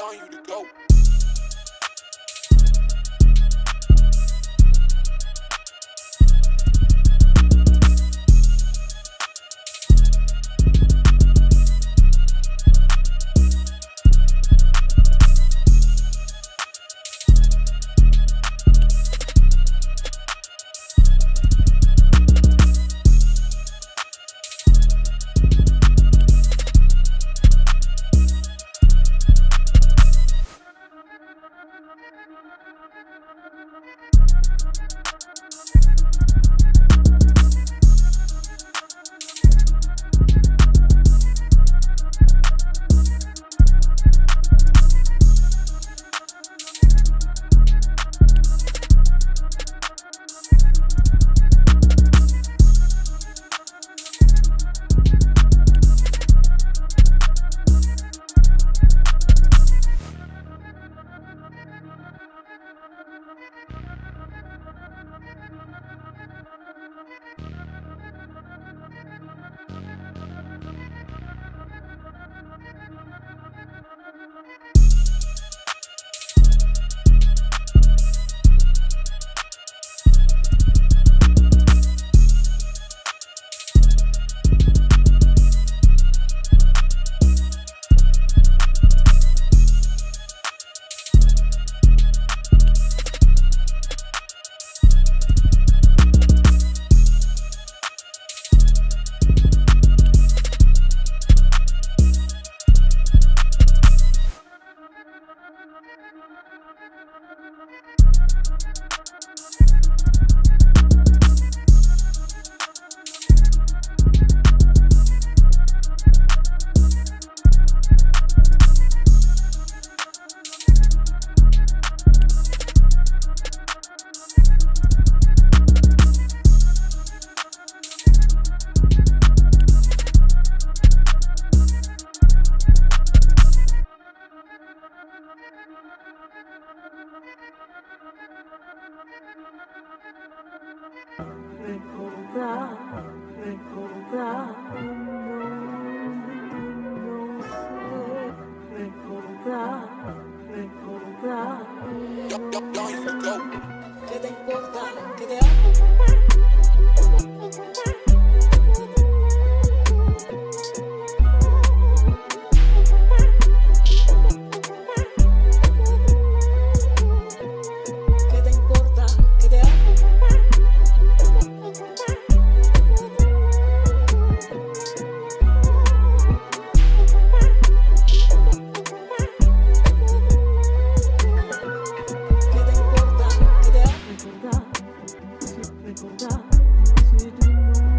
on you to go. ¿Qué te importa? ¿Qué te recordar, si tú no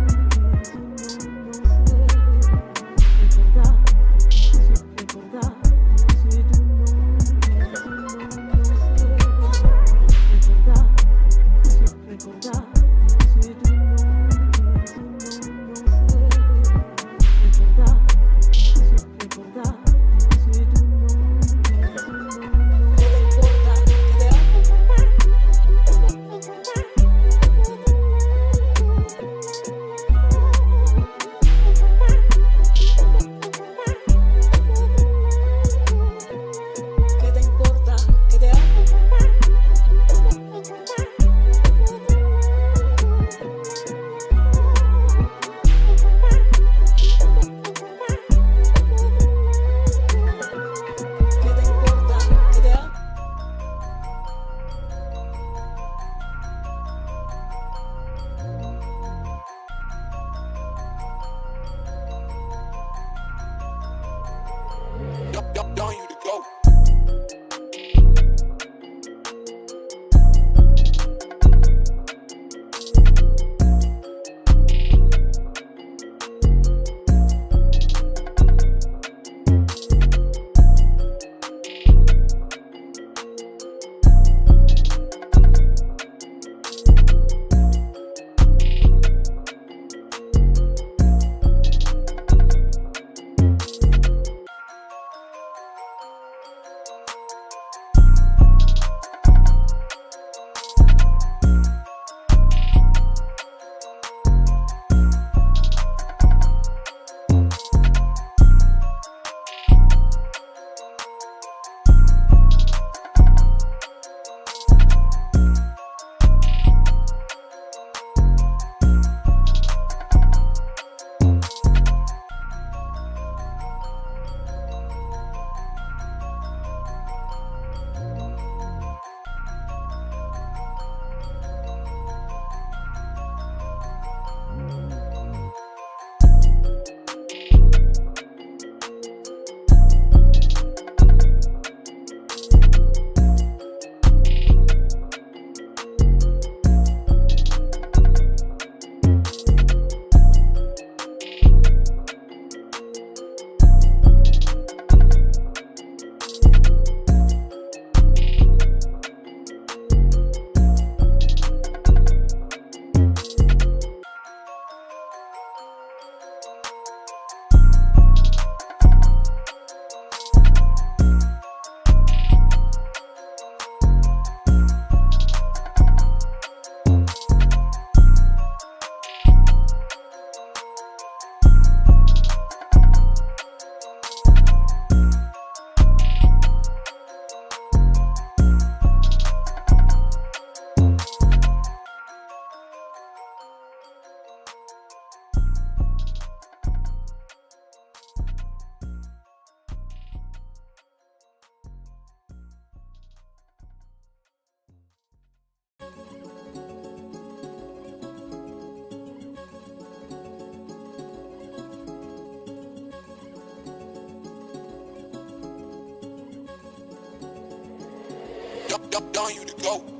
on you to go.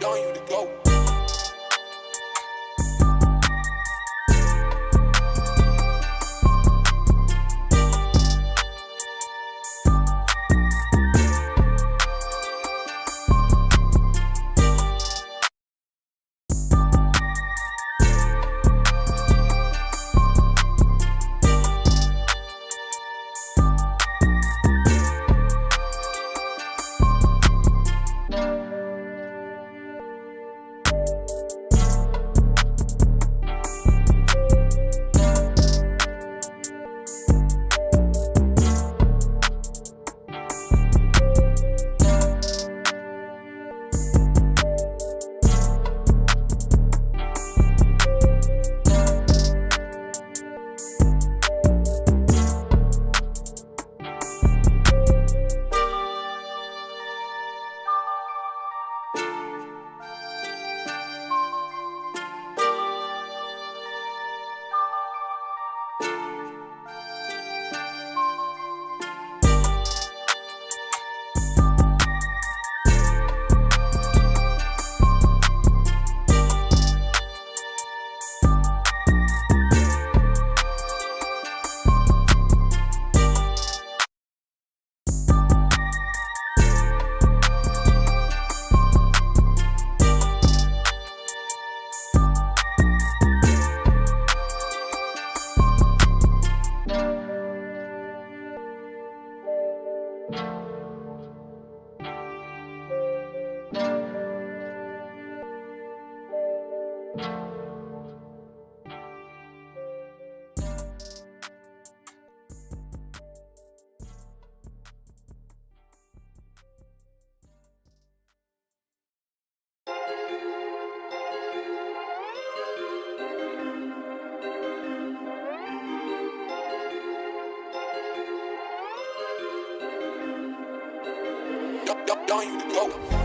On you to go. On you to go.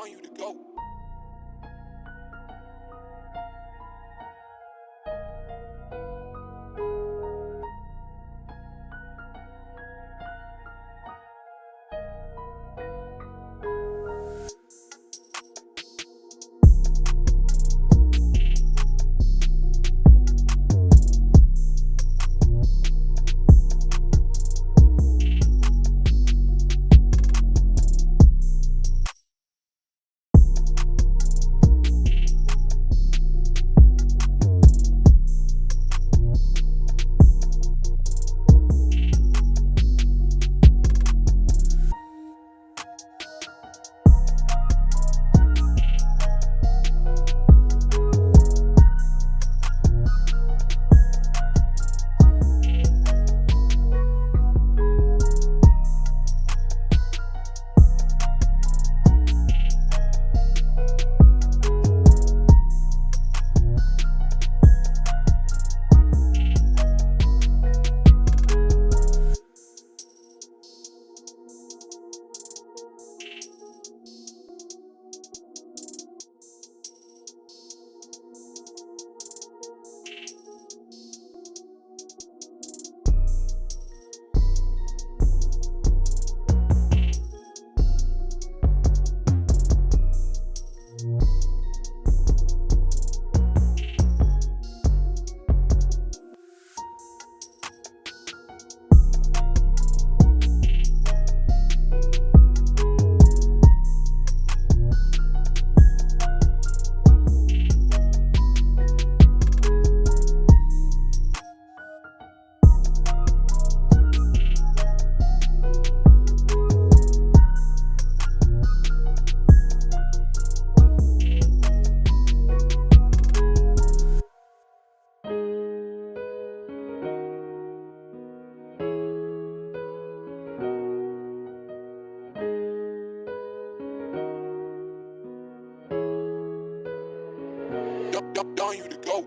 down you to go. Down you to go.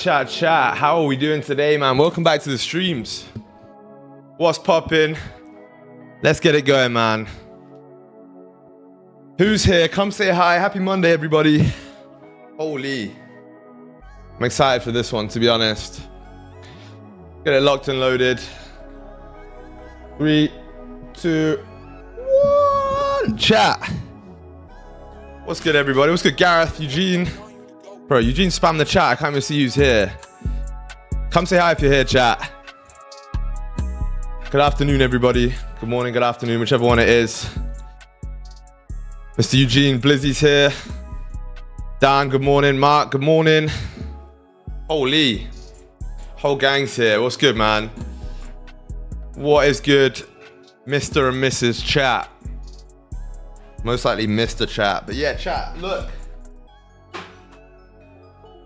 Chat. How are we doing today, man? Welcome back to the streams. What's popping? Let's get it going, man. Who's here? Come say hi. Happy Monday, everybody. Holy. I'm excited for this one, to be honest. Get it locked and loaded. 3, 2, 1. Chat. What's good, everybody? What's good, Gareth, Eugene? Bro, Eugene spammed the chat. I can't even see who's here. Come say hi if you're here, chat. Good afternoon, everybody. Good morning, good afternoon, whichever one it is. Mr. Eugene, Blizzy's here. Dan, good morning. Mark, good morning. Holy. Whole gang's here. What's good, man? What is good, Mr. and Mrs. Chat? Most likely Mr. Chat. But yeah, chat, look.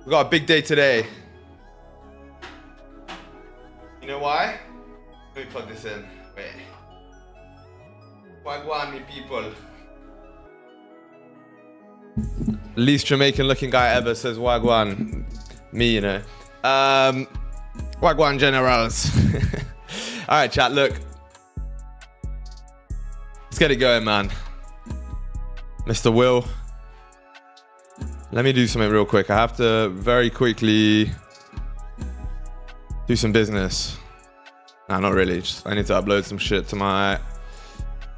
We got a big day today. You know why? Let me plug this in. Wait. Wagwan, me people. Least Jamaican looking guy ever says Wagwan. Me, you know. Wagwan generals. Alright, chat, look. Let's get it going, man. Mr. Will. Let me do something real quick. I have to very quickly do some business. Nah, not really. Just, I need to upload some shit to my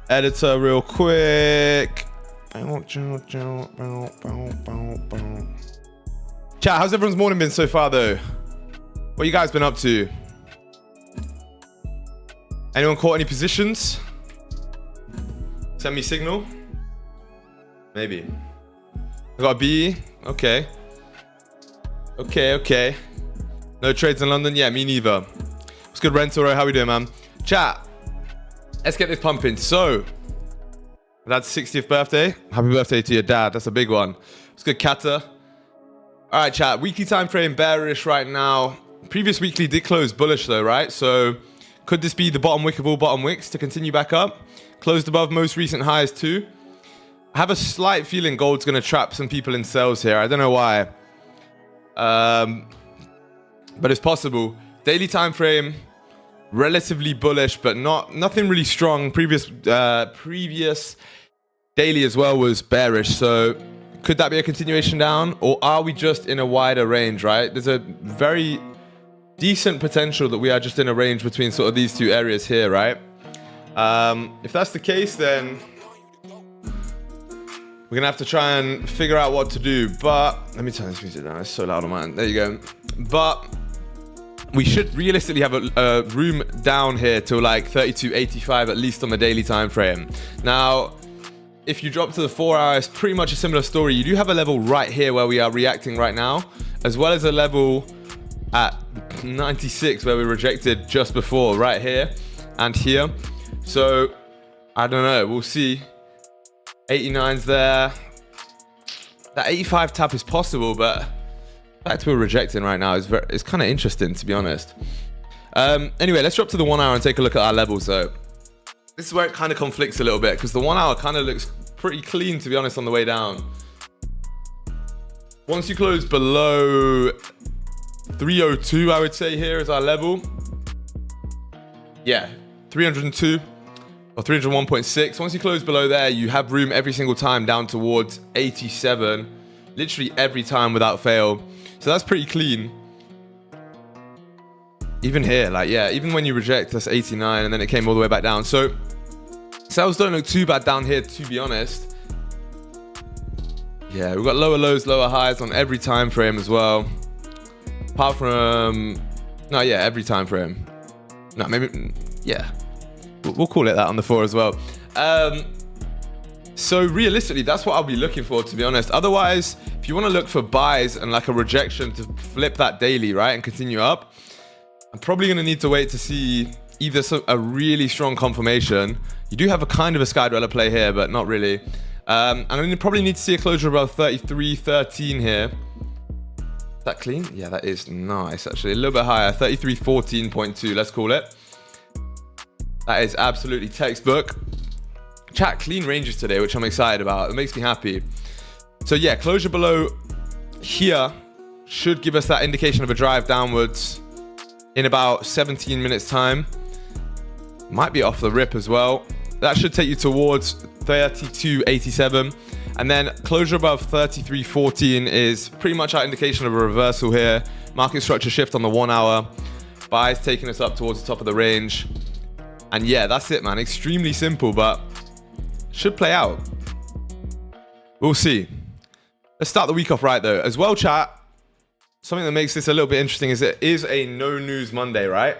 editor real quick. Chat, how's everyone's morning been so far, though? What you guys been up to? Anyone caught any positions? Send me signal. Maybe. I got a B. Okay. Okay. No trades in London? Yeah, me neither. What's good, Rental? How we doing, man? Chat. Let's get this pumping. So, dad's 60th birthday. Happy birthday to your dad. That's a big one. What's good, Kata? All right, chat. Weekly time frame bearish right now. Previous weekly did close bullish though, right? So, could this be the bottom wick of all bottom wicks to continue back up? Closed above most recent highs too. I have a slight feeling gold's going to trap some people in sells here. I don't know why. But it's possible. Daily time frame relatively bullish, but nothing really strong. Previous daily as well was bearish. So could that be a continuation down, or are we just in a wider range, right? There's a very decent potential that we are just in a range between sort of these two areas here, right? If that's the case, then we're gonna have to try and figure out what to do. But let me turn this music down. It's so loud on mine. There you go. But we should realistically have a room down here till like 32.85 at least on the daily time frame. Now, if you drop to the 4 hour, it's pretty much a similar story. You do have a level right here where we are reacting right now, as well as a level at 96 where we rejected just before, right here and here. So I don't know, we'll see. 89's there. That 85 tap is possible, but the fact we're rejecting right now is it's kind of interesting, to be honest. Anyway, let's drop to the 1 hour and take a look at our levels though. This is where it kind of conflicts a little bit, because the 1 hour kind of looks pretty clean, to be honest, on the way down. Once you close below 302, I would say here is our level. Yeah, 302 or 301.6. Once you close below there, you have room every single time down towards 87, literally every time without fail. So that's pretty clean. Even here, like, yeah, even when you reject, that's 89, and then it came all the way back down. So sales don't look too bad down here, to be honest. Yeah, we've got lower lows, lower highs on every time frame as well. Apart from, no, yeah, every time frame. No, maybe, yeah. We'll call it that on the 4 as well. So realistically, that's what I'll be looking for, to be honest. Otherwise, if you want to look for buys and like a rejection to flip that daily, right, and continue up, I'm probably going to need to wait to see either a really strong confirmation. You do have a kind of a sky dweller play here, but not really. I'm going to probably need to see a closure above 33.13 here. Is that clean? Yeah, that is nice, actually. A little bit higher, 33.14.2, let's call it. That is absolutely textbook. Chat, clean ranges today, which I'm excited about. It makes me happy. So yeah, closure below here should give us that indication of a drive downwards in about 17 minutes time. Might be off the rip as well. That should take you towards 32.87. And then closure above 33.14 is pretty much our indication of a reversal here. Market structure shift on the 1 hour. Buys taking us up towards the top of the range. And yeah, that's it, man. Extremely simple, but should play out. We'll see. Let's start the week off right, though. As well, chat, something that makes this a little bit interesting is it is a no news Monday, right?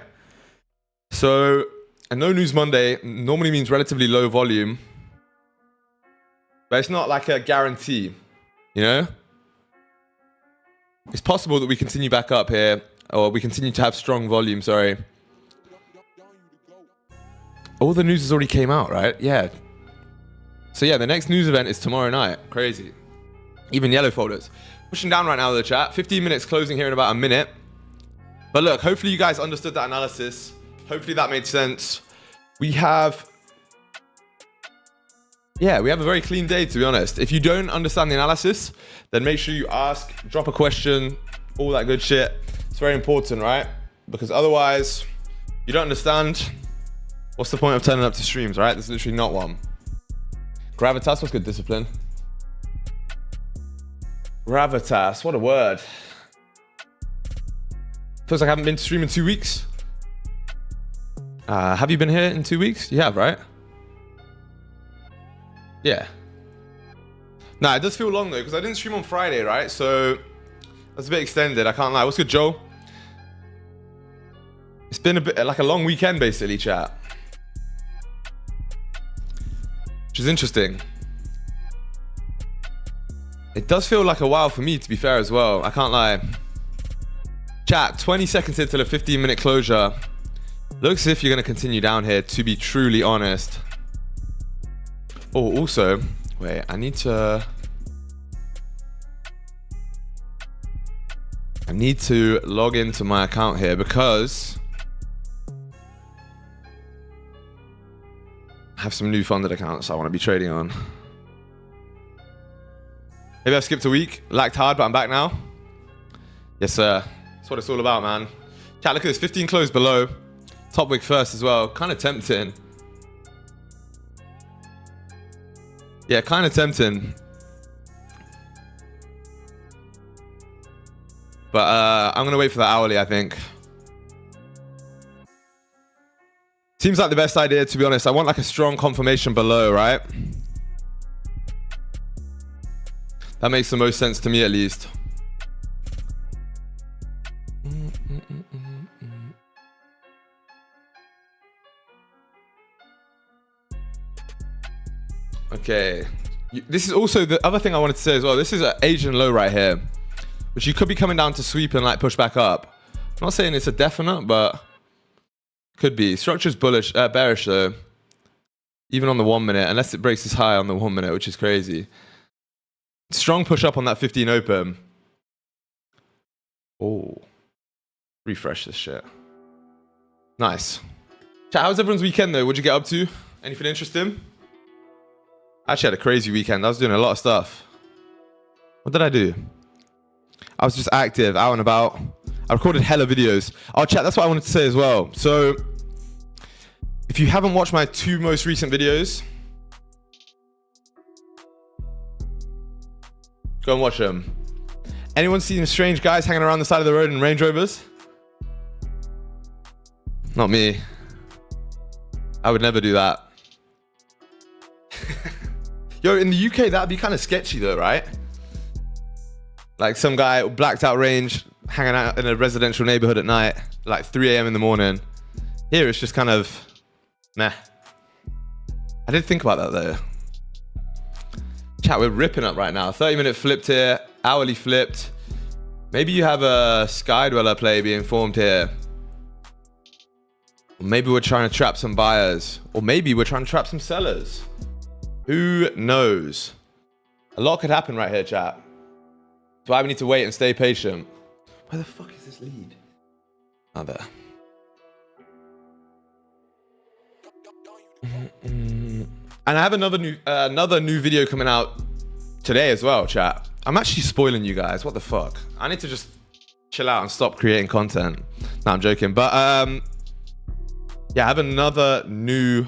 So a no news Monday normally means relatively low volume, but it's not like a guarantee, you know? It's possible that we continue back up here, or we continue to have strong volume, sorry. All the news has already came out, right? Yeah. So yeah, the next news event is tomorrow night. Crazy. Even yellow folders. Pushing down right now, the chat. 15 minutes closing here in about a minute. But look, hopefully you guys understood that analysis. Hopefully that made sense. We have a very clean day, to be honest. If you don't understand the analysis, then make sure you ask, drop a question, all that good shit. It's very important, right? Because otherwise, you don't understand. What's the point of turning up to streams, right? There's literally not one. Gravitas, what's good, Discipline? Gravitas, what a word. Feels like I haven't been to stream in 2 weeks. Have you been here in 2 weeks? You have, right? Yeah. Nah, it does feel long though, because I didn't stream on Friday, right? So that's a bit extended, I can't lie. What's good, Joel? It's been a bit like a long weekend, basically, chat. Which is interesting. It does feel like a while for me, to be fair, as well. I can't lie. Chat, 20 seconds until a 15-minute closure. Looks as if you're going to continue down here, to be truly honest. Oh, also, wait, I need to log into my account here because I have some new funded accounts I want to be trading on. Maybe I've skipped a week, lagged hard, but I'm back now. Yes, sir. That's what it's all about, man. Chat, look at this, 15 closed below. Top wick first as well. Kind of tempting. Yeah, kind of tempting. But I'm going to wait for the hourly, I think. Seems like the best idea, to be honest. I want like a strong confirmation below, right? That makes the most sense to me, at least. Okay. This is also the other thing I wanted to say as well. This is an Asian low right here, which you could be coming down to sweep and like push back up. I'm not saying it's a definite, but could be. Structure's bullish, bearish though. Even on the 1 minute, unless it breaks this high on the 1 minute, which is crazy. Strong push up on that 15 open. Oh, refresh this shit. Nice. Chat, how was everyone's weekend though? What'd you get up to? Anything interesting? I actually had a crazy weekend. I was doing a lot of stuff. What did I do? I was just active, out and about. I recorded hella videos. Oh, chat, that's what I wanted to say as well. So, if you haven't watched my 2 most recent videos, go and watch them. Anyone seen strange guys hanging around the side of the road in Range Rovers? Not me. I would never do that. Yo, in the UK, that'd be kind of sketchy though, right? Like some guy blacked out range, hanging out in a residential neighborhood at night, like 3 a.m. in the morning. Here, it's just kind of, meh. I did think about that though. Chat, we're ripping up right now. 30-minute flipped here, hourly flipped. Maybe you have a Sky Dweller play being formed here. Or maybe we're trying to trap some buyers. Or maybe we're trying to trap some sellers. Who knows? A lot could happen right here, chat. That's why we need to wait and stay patient. Where the fuck is this lead? Oh, there. And I have another new video coming out today as well, chat. I'm actually spoiling you guys. What the fuck? I need to just chill out and stop creating content. No, I'm joking. But yeah, I have another new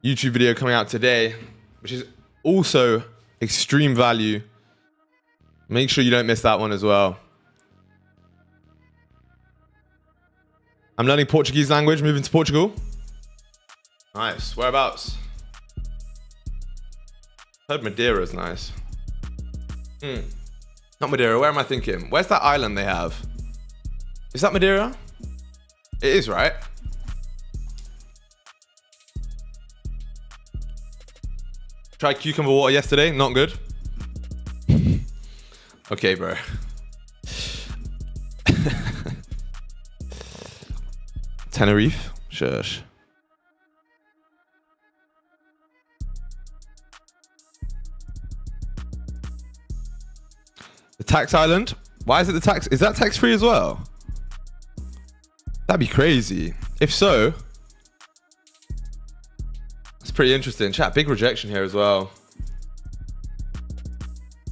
YouTube video coming out today, which is also extreme value. Make sure you don't miss that one as well. I'm learning Portuguese language, moving to Portugal. Nice. Whereabouts? Heard Madeira is nice. Not Madeira. Where am I thinking? Where's that island they have? Is that Madeira? It is, right? Tried cucumber water yesterday. Not good. Okay, bro. Tenerife? Shush. The tax island? Why is it the tax? Is that tax free as well? That'd be crazy. If so, it's pretty interesting. Chat, big rejection here as well.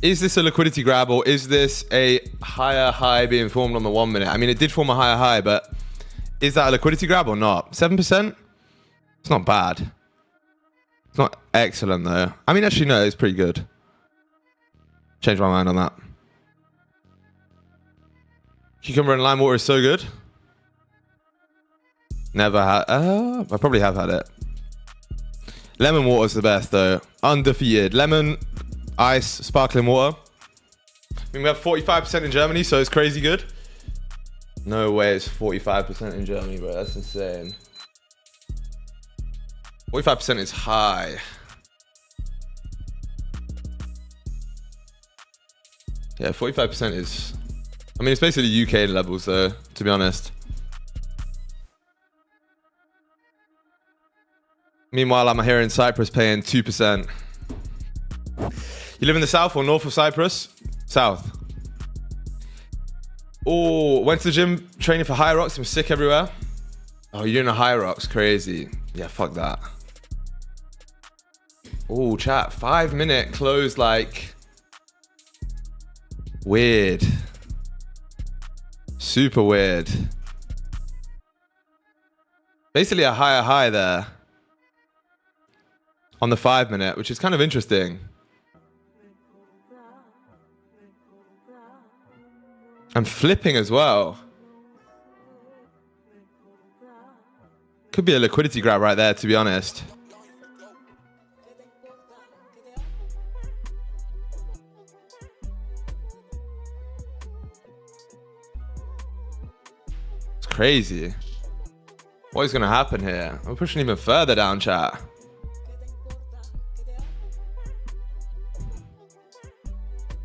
Is this a liquidity grab or is this a higher high being formed on the 1 minute? I mean, it did form a higher high, but is that a liquidity grab or not? 7%? It's not bad. It's not excellent though. I mean, actually, no, it's pretty good. Changed my mind on that. Cucumber and lime water is so good. Never had. I probably have had it. Lemon water is the best though. Undefeated. Lemon, ice, sparkling water. I mean, we have 45% in Germany, so it's crazy good. No way it's 45% in Germany, bro. That's insane. 45% is high. Yeah, 45% is... I mean, it's basically UK levels though, to be honest. Meanwhile, I'm here in Cyprus paying 2%. You live in the south or north of Cyprus? South. Oh, went to the gym training for high rocks. I'm sick everywhere. Oh, you're in a high rocks. Crazy. Yeah, fuck that. Oh, chat. 5 minute close like... Weird. Super weird. basically a higher high there on the 5 minute, which is kind of interesting. And flipping as well. Could be a liquidity grab right there, to be honest. It's crazy. What is going to happen here? We're pushing even further down, chat.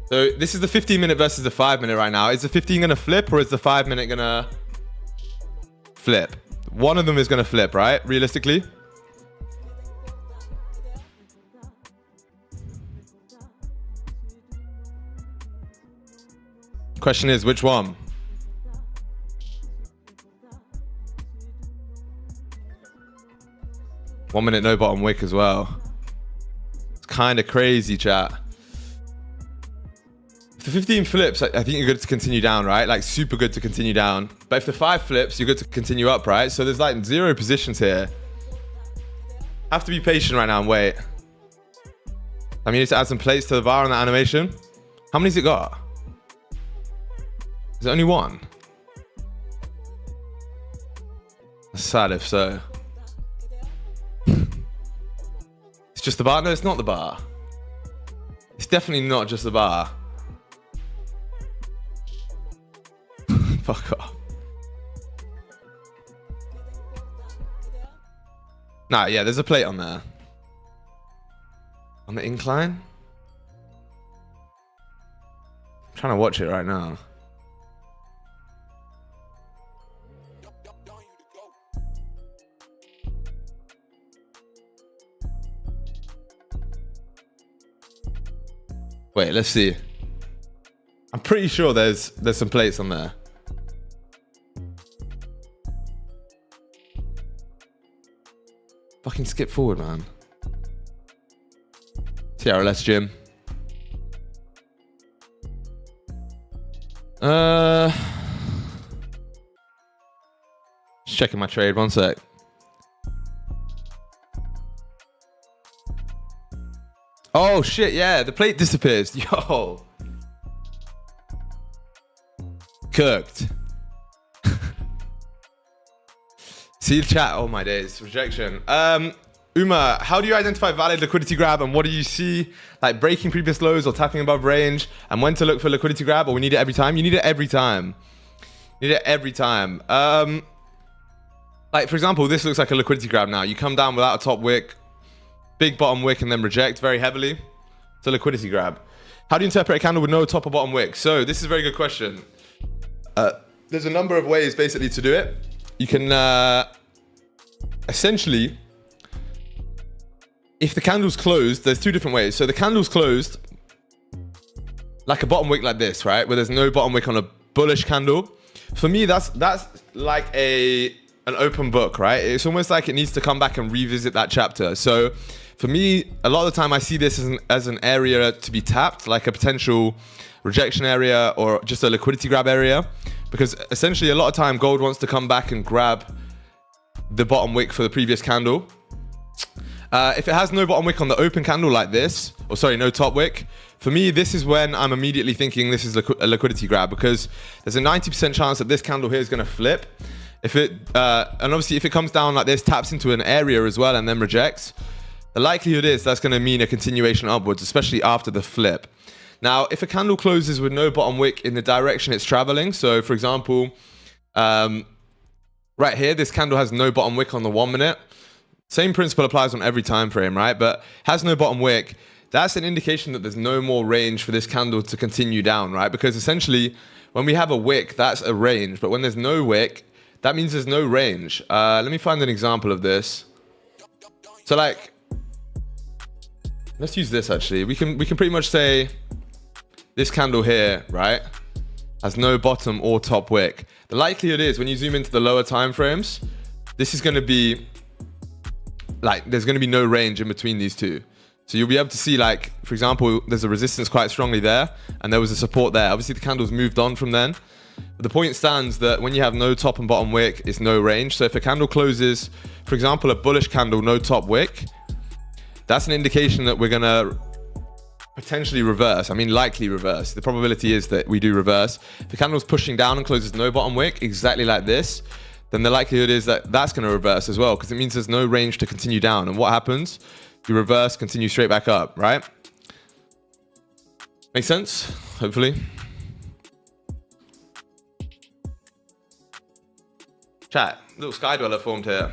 So this is the 15-minute versus the 5-minute right now. Is the 15 going to flip, or is the 5-minute going to flip? One of them is going to flip, right? Realistically. Question is, which one? One minute no bottom wick as well. It's kind of crazy, chat. If the 15 flips, I think you're good to continue down, right? Like super good to continue down. But if the 5 flips, you're good to continue up, right? So there's like 0 positions here. Have to be patient right now and wait. I mean, need to add some plates to the bar on that animation. How many's it got? Is it only 1? That's sad if so. It's just the bar? No, it's not the bar. It's definitely not just the bar. Fuck off. Nah, yeah, there's a plate on there. On the incline? I'm trying to watch it right now. Wait, let's see. I'm pretty sure there's some plates on there. Fucking skip forward, man. TRLS gym. Just checking my trade, 1 sec. Oh shit, yeah, the plate disappears. Yo. Cooked. See the chat. Oh my days. Rejection. Uma, how do you identify valid liquidity grab, and what do you see? Like breaking previous lows or tapping above range, and when to look for liquidity grab, or we need it every time? You need it every time. You need it every time. Like for example, this looks like a liquidity grab now. You come down without a top wick, big bottom wick, and then reject very heavily. It's a liquidity grab. How do you interpret a candle with no top or bottom wick? So this is a very good question. There's a number of ways basically to do it. You can essentially, if the candle's closed, there's 2 different ways. So the candle's closed like a bottom wick like this, right? Where there's no bottom wick on a bullish candle. For me, that's like an open book, right? It's almost like it needs to come back and revisit that chapter. So for me, a lot of the time I see this as an area to be tapped, like a potential rejection area or just a liquidity grab area. Because essentially a lot of time gold wants to come back and grab the bottom wick for the previous candle. If it has no bottom wick on the open candle like this, or sorry, no top wick, for me, this is when I'm immediately thinking this is a liquidity grab, because there's a 90% chance that this candle here is going to flip. If it, and obviously if it comes down like this, taps into an area as well and then rejects, the likelihood is that's going to mean a continuation upwards, especially after the flip. Now, if a candle closes with no bottom wick in the direction it's traveling, so for example, right here, this candle has no bottom wick on the 1 minute. Same principle applies on every time frame, right? But has no bottom wick. That's an indication that there's no more range for this candle to continue down, right? Because essentially, when we have a wick, that's a range. But when there's no wick, that means there's no range. Let me find an example of this. So like, let's use this actually. We can pretty much say this candle here, right, has no bottom or top wick. The likelihood is when you zoom into the lower time frames, this is going to be like, there's going to be no range in between these two. So you'll be able to see, like, for example, there's a resistance quite strongly there, and there was a support there. Obviously, the candle's moved on from then. But the point stands that when you have no top and bottom wick, it's no range. So if a candle closes, for example, a bullish candle, no top wick, that's an indication that we're gonna potentially reverse. I mean, likely reverse. The probability is that we do reverse. If the candle's pushing down and closes no bottom wick, exactly like this, then the likelihood is that that's going to reverse as well, because it means there's no range to continue down. And what happens? You reverse, continue straight back up, right? Makes sense? Hopefully. Chat, little sky dweller formed here.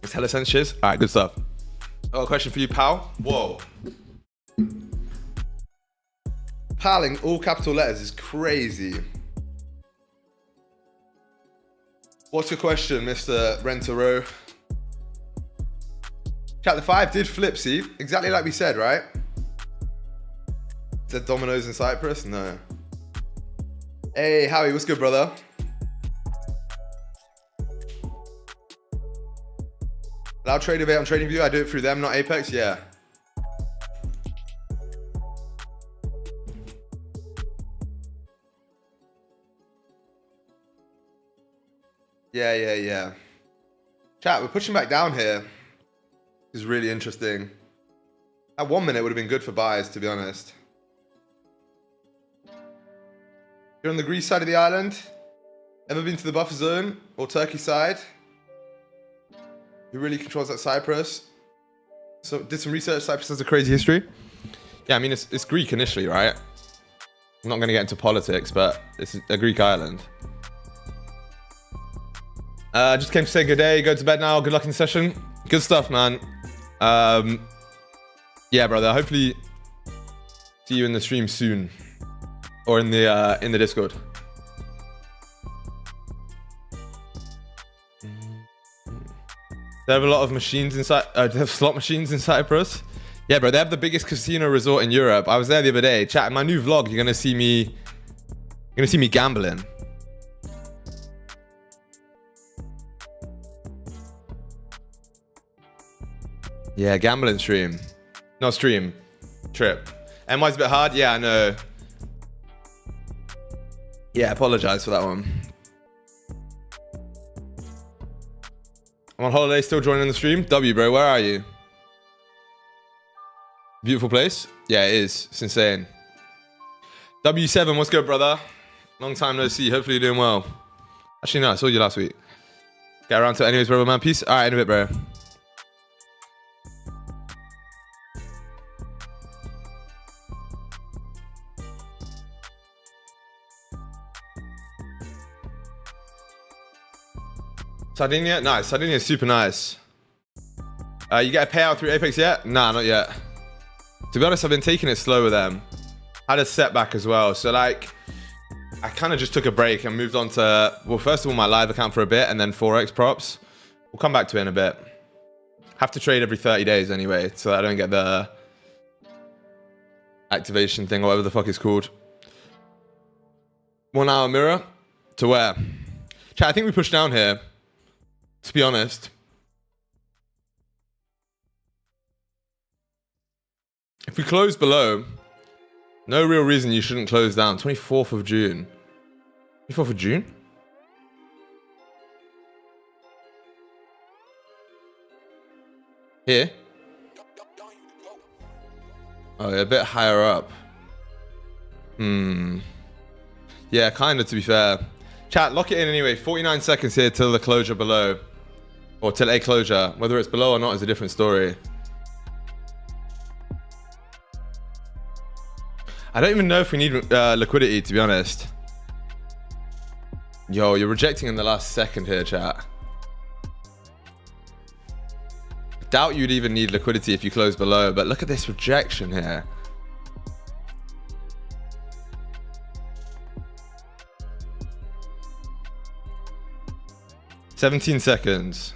It's hella sense, shiz. All right, good stuff. Oh, a question for you, pal. Whoa. Pal in all capital letters is crazy. What's your question, Mr. Rentero? Chat, the 5 did flip, see? Exactly like we said, right? Is that Domino's in Cyprus? No. Hey, Howie, what's good, brother? Allow TradeAway on TradingView. I do it through them, not Apex. Yeah. Yeah. Chat, we're pushing back down here. This is really interesting. At 1 minute would have been good for buys, to be honest. You're on the Greece side of the island? Ever been to the buffer zone or Turkey side? Who really controls that Cyprus? So did some research. Cyprus has a crazy history. Yeah, I mean, it's Greek initially, right? I'm not going to get into politics, but it's a Greek island. Just came to say good day. Go to bed now. Good luck in the session. Good stuff, man. Yeah, brother. Hopefully see you in the stream soon, or in the Discord. They have a lot of machines inside. They have slot machines in Cyprus. Yeah, bro. They have the biggest casino resort in Europe. I was there the other day. Chat, in my new vlog, you're gonna see me gambling. Yeah, gambling stream. No, stream. Trip. NY's a bit hard. Yeah, I know. Yeah, apologize for that one. I'm on holiday, still joining the stream. W, bro, where are you? Beautiful place? Yeah, it is. It's insane. W7, what's good, brother? Long time no see. Hopefully you're doing well. Actually, no, I saw you last week. Get around to it anyways, brother, man. Peace. All right, in a bit, bro. Sardinia? Nice. Sardinia is super nice. You get a payout through Apex yet? Nah, not yet. To be honest, I've been taking it slow with them. Had a setback as well. So, like, I kind of just took a break and moved on to, well, first of all, my live account for a bit, and then Forex props. We'll come back to it in a bit. Have to trade every 30 days anyway, so I don't get the activation thing or whatever the fuck it's called. 1 hour mirror to where? Chat, I think we pushed down here. To be honest, if we close below, no real reason you shouldn't close down. 24th of June. 24th of June? Here? Oh, yeah, a bit higher up. Yeah, kind of, to be fair. Chat, lock it in anyway. 49 seconds here till the closure below. Or till a closure. Whether it's below or not is a different story. I don't even know if we need liquidity, to be honest. Yo, you're rejecting in the last second here, chat. Doubt you'd even need liquidity if you close below, but look at this rejection here. "17 seconds.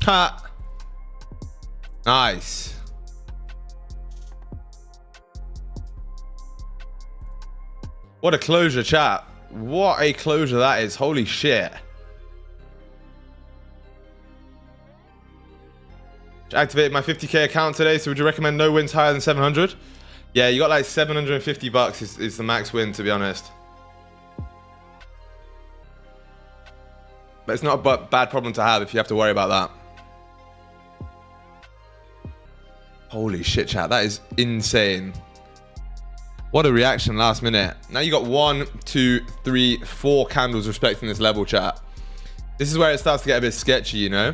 Ha! Nice. What a closure, chat. What a closure that is. Holy shit. Activated my 50k account today, so would you recommend no wins higher than 700? Yeah, you got like 750 bucks is the max win, to be honest. But it's not a bad problem to have if you have to worry about that. Holy shit, chat. That is insane. What a reaction last minute. Now you got 1, 2, 3, 4 candles respecting this level, chat. This is where it starts to get a bit sketchy, you know?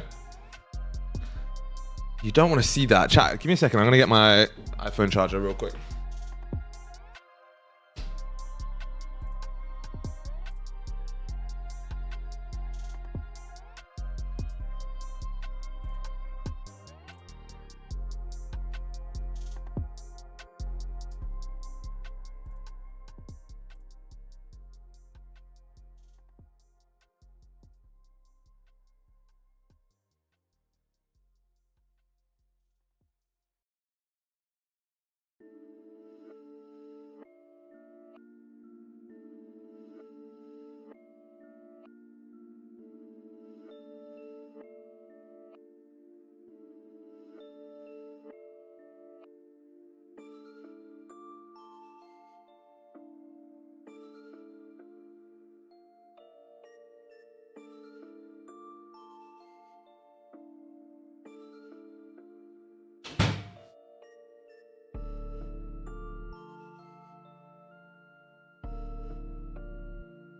You don't want to see that. Chat, give me a second. I'm going to get my iPhone charger real quick.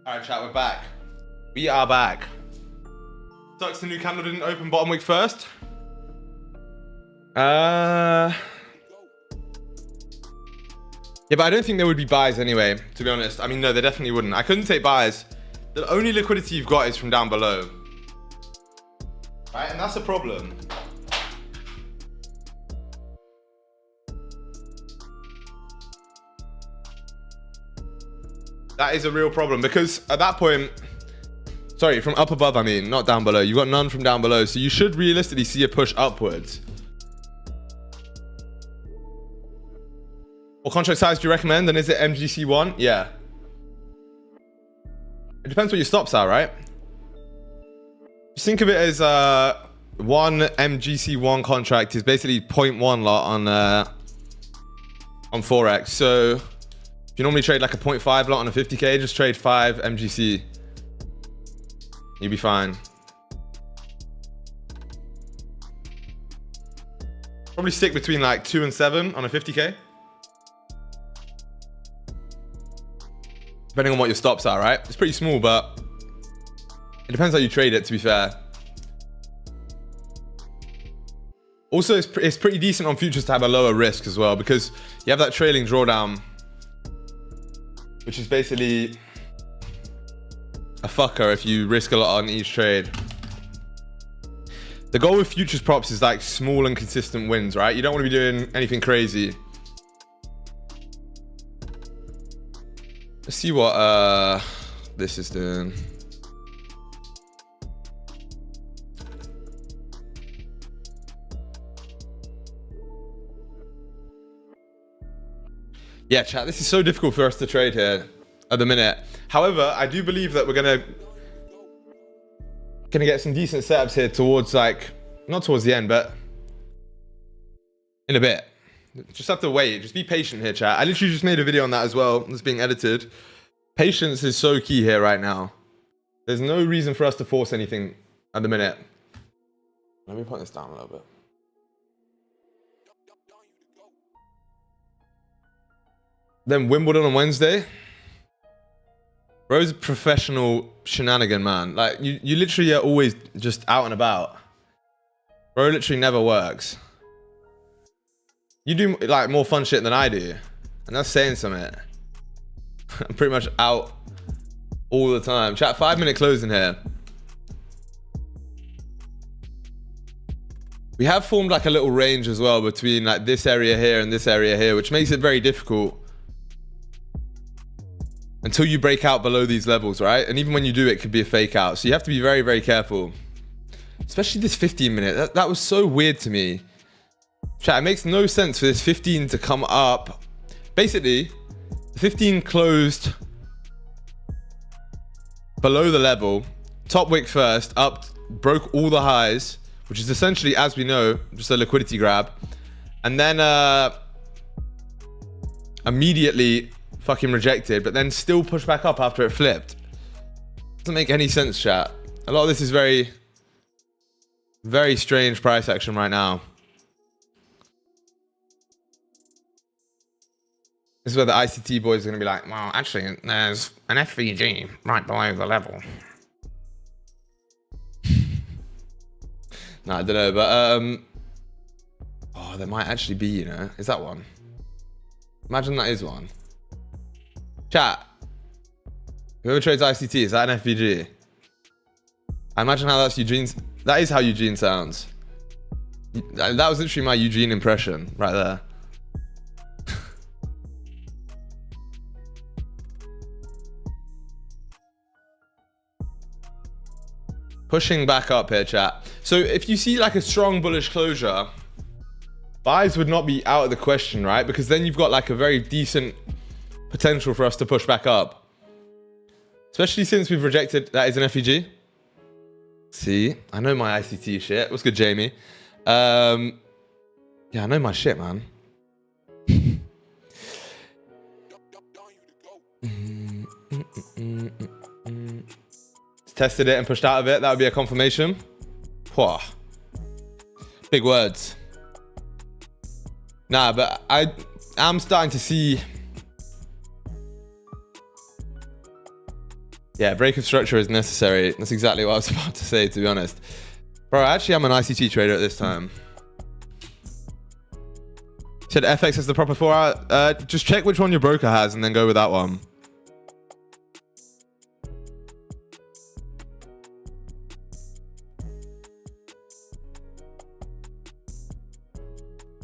All right, chat, we're back. We are back. Sucks the new candle didn't open bottom wick first. Yeah, but I don't think there would be buys anyway, to be honest. I mean, no, they definitely wouldn't. I couldn't take buys. The only liquidity you've got is from down below. Right, and that's a problem. That is a real problem because at that point, sorry, from up above, I mean, not down below. You've got none from down below. So you should realistically see a push upwards. What contract size do you recommend? And is it MGC1? Yeah. It depends what your stops are, right? Just think of it as one MGC1 contract is basically 0.1 lot on Forex. So if you normally trade like a 0.5 lot on a 50k, just trade 5 MGC. You'll be fine. Probably stick between like 2 and 7 on a 50k. Depending on what your stops are, right? It's pretty small, but it depends how you trade it, to be fair. Also, it's pretty decent on futures to have a lower risk as well, because you have that trailing drawdown, which is basically a fucker if you risk a lot on each trade. The goal with futures props is like small and consistent wins, right? You don't want to be doing anything crazy. Let's see what this is doing. Yeah, chat, this is so difficult for us to trade here at the minute. However, I do believe that we're gonna get some decent setups here towards, like, not towards the end, but in a bit. Just have to wait. Just be patient here, chat. I literally just made a video on that as well. It's being edited. Patience is so key here right now. There's no reason for us to force anything at the minute. Let me put this down a little bit. Then Wimbledon on Wednesday. Bro's a professional shenanigan, man. Like, you literally are always just out and about. Bro literally never works. You do like more fun shit than I do, and that's saying something. I'm pretty much out all the time. Chat, 5-minute closing here. We have formed like a little range as well between like this area here and this area here, which makes it very difficult until you break out below these levels, right? And even when you do, it could be a fake out. So you have to be very, very careful. Especially this 15-minute. That was so weird to me. Chat, it makes no sense for this 15 to come up. Basically, the 15 closed below the level, top wick first, up, broke all the highs, which is essentially, as we know, just a liquidity grab. And then immediately fucking rejected, but then still pushed back up after it flipped. Doesn't make any sense, chat. A lot of this is very, very strange price action right now. This is where the ICT boys are going to be like, well, actually, there's an FVG right below the level. No, I don't know, but oh, there might actually be, you know. Is that one? Imagine that is one. Chat. Whoever trades ICT, is that an FVG? I imagine how that's Eugene's. That is how Eugene sounds. That was literally my Eugene impression right there. Pushing back up here, chat. So if you see like a strong bullish closure, buys would not be out of the question, right? Because then you've got like a very decent potential for us to push back up. Especially since we've rejected, that is an FEG. See, I know my ICT shit. What's good, Jamie? Yeah, I know my shit, man. Tested it and pushed out of it. That would be a confirmation. Whoa. Big words. Nah, but I'm starting to see. Yeah, break of structure is necessary. That's exactly what I was about to say, to be honest. Bro, actually, I'm an ICT trader at this time. Said FX has the proper 4 hour. Just check which one your broker has and then go with that one.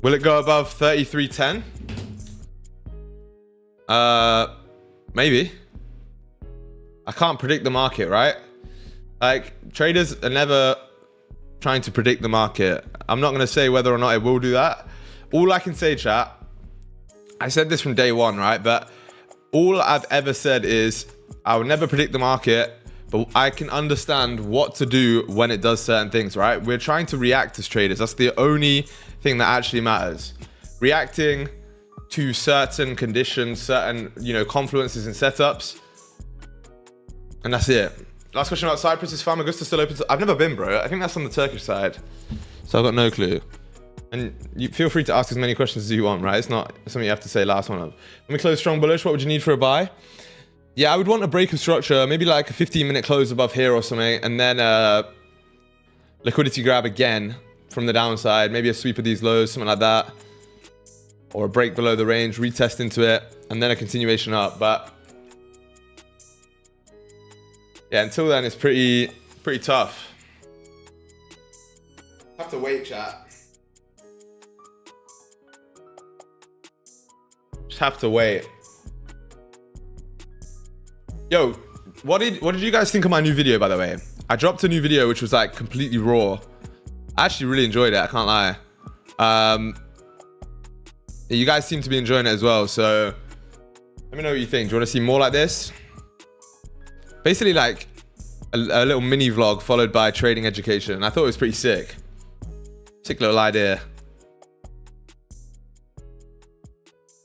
Will it go above 33.10? Maybe. I can't predict the market, right? Like, traders are never trying to predict the market. I'm not going to say whether or not it will do that. All I can say, chat, I said this from day one, right? But all I've ever said is I will never predict the market, but I can understand what to do when it does certain things, right? We're trying to react as traders. That's the only thing that actually matters. Reacting to certain conditions, certain, you know, confluences and setups. And that's it. Last question about Cyprus. Is Famagusta still open? I've never been, bro. I think that's on the Turkish side. So I've got no clue. And you feel free to ask as many questions as you want, right? It's not something you have to say last one of. When we close strong bullish, what would you need for a buy? Yeah, I would want a break of structure, maybe like a 15-minute close above here or something, and then liquidity grab again from the downside, maybe a sweep of these lows, something like that, or a break below the range, retest into it, and then a continuation up. But yeah, until then, it's pretty tough. Have to wait, chat. Just have to wait. Yo, what did you guys think of my new video, by the way? I dropped a new video which was like completely raw. I actually really enjoyed it, I can't lie. You guys seem to be enjoying it as well, so let me know what you think. Do you want to see more like this? Basically like a little mini vlog followed by trading education. I thought it was pretty sick. Sick little idea.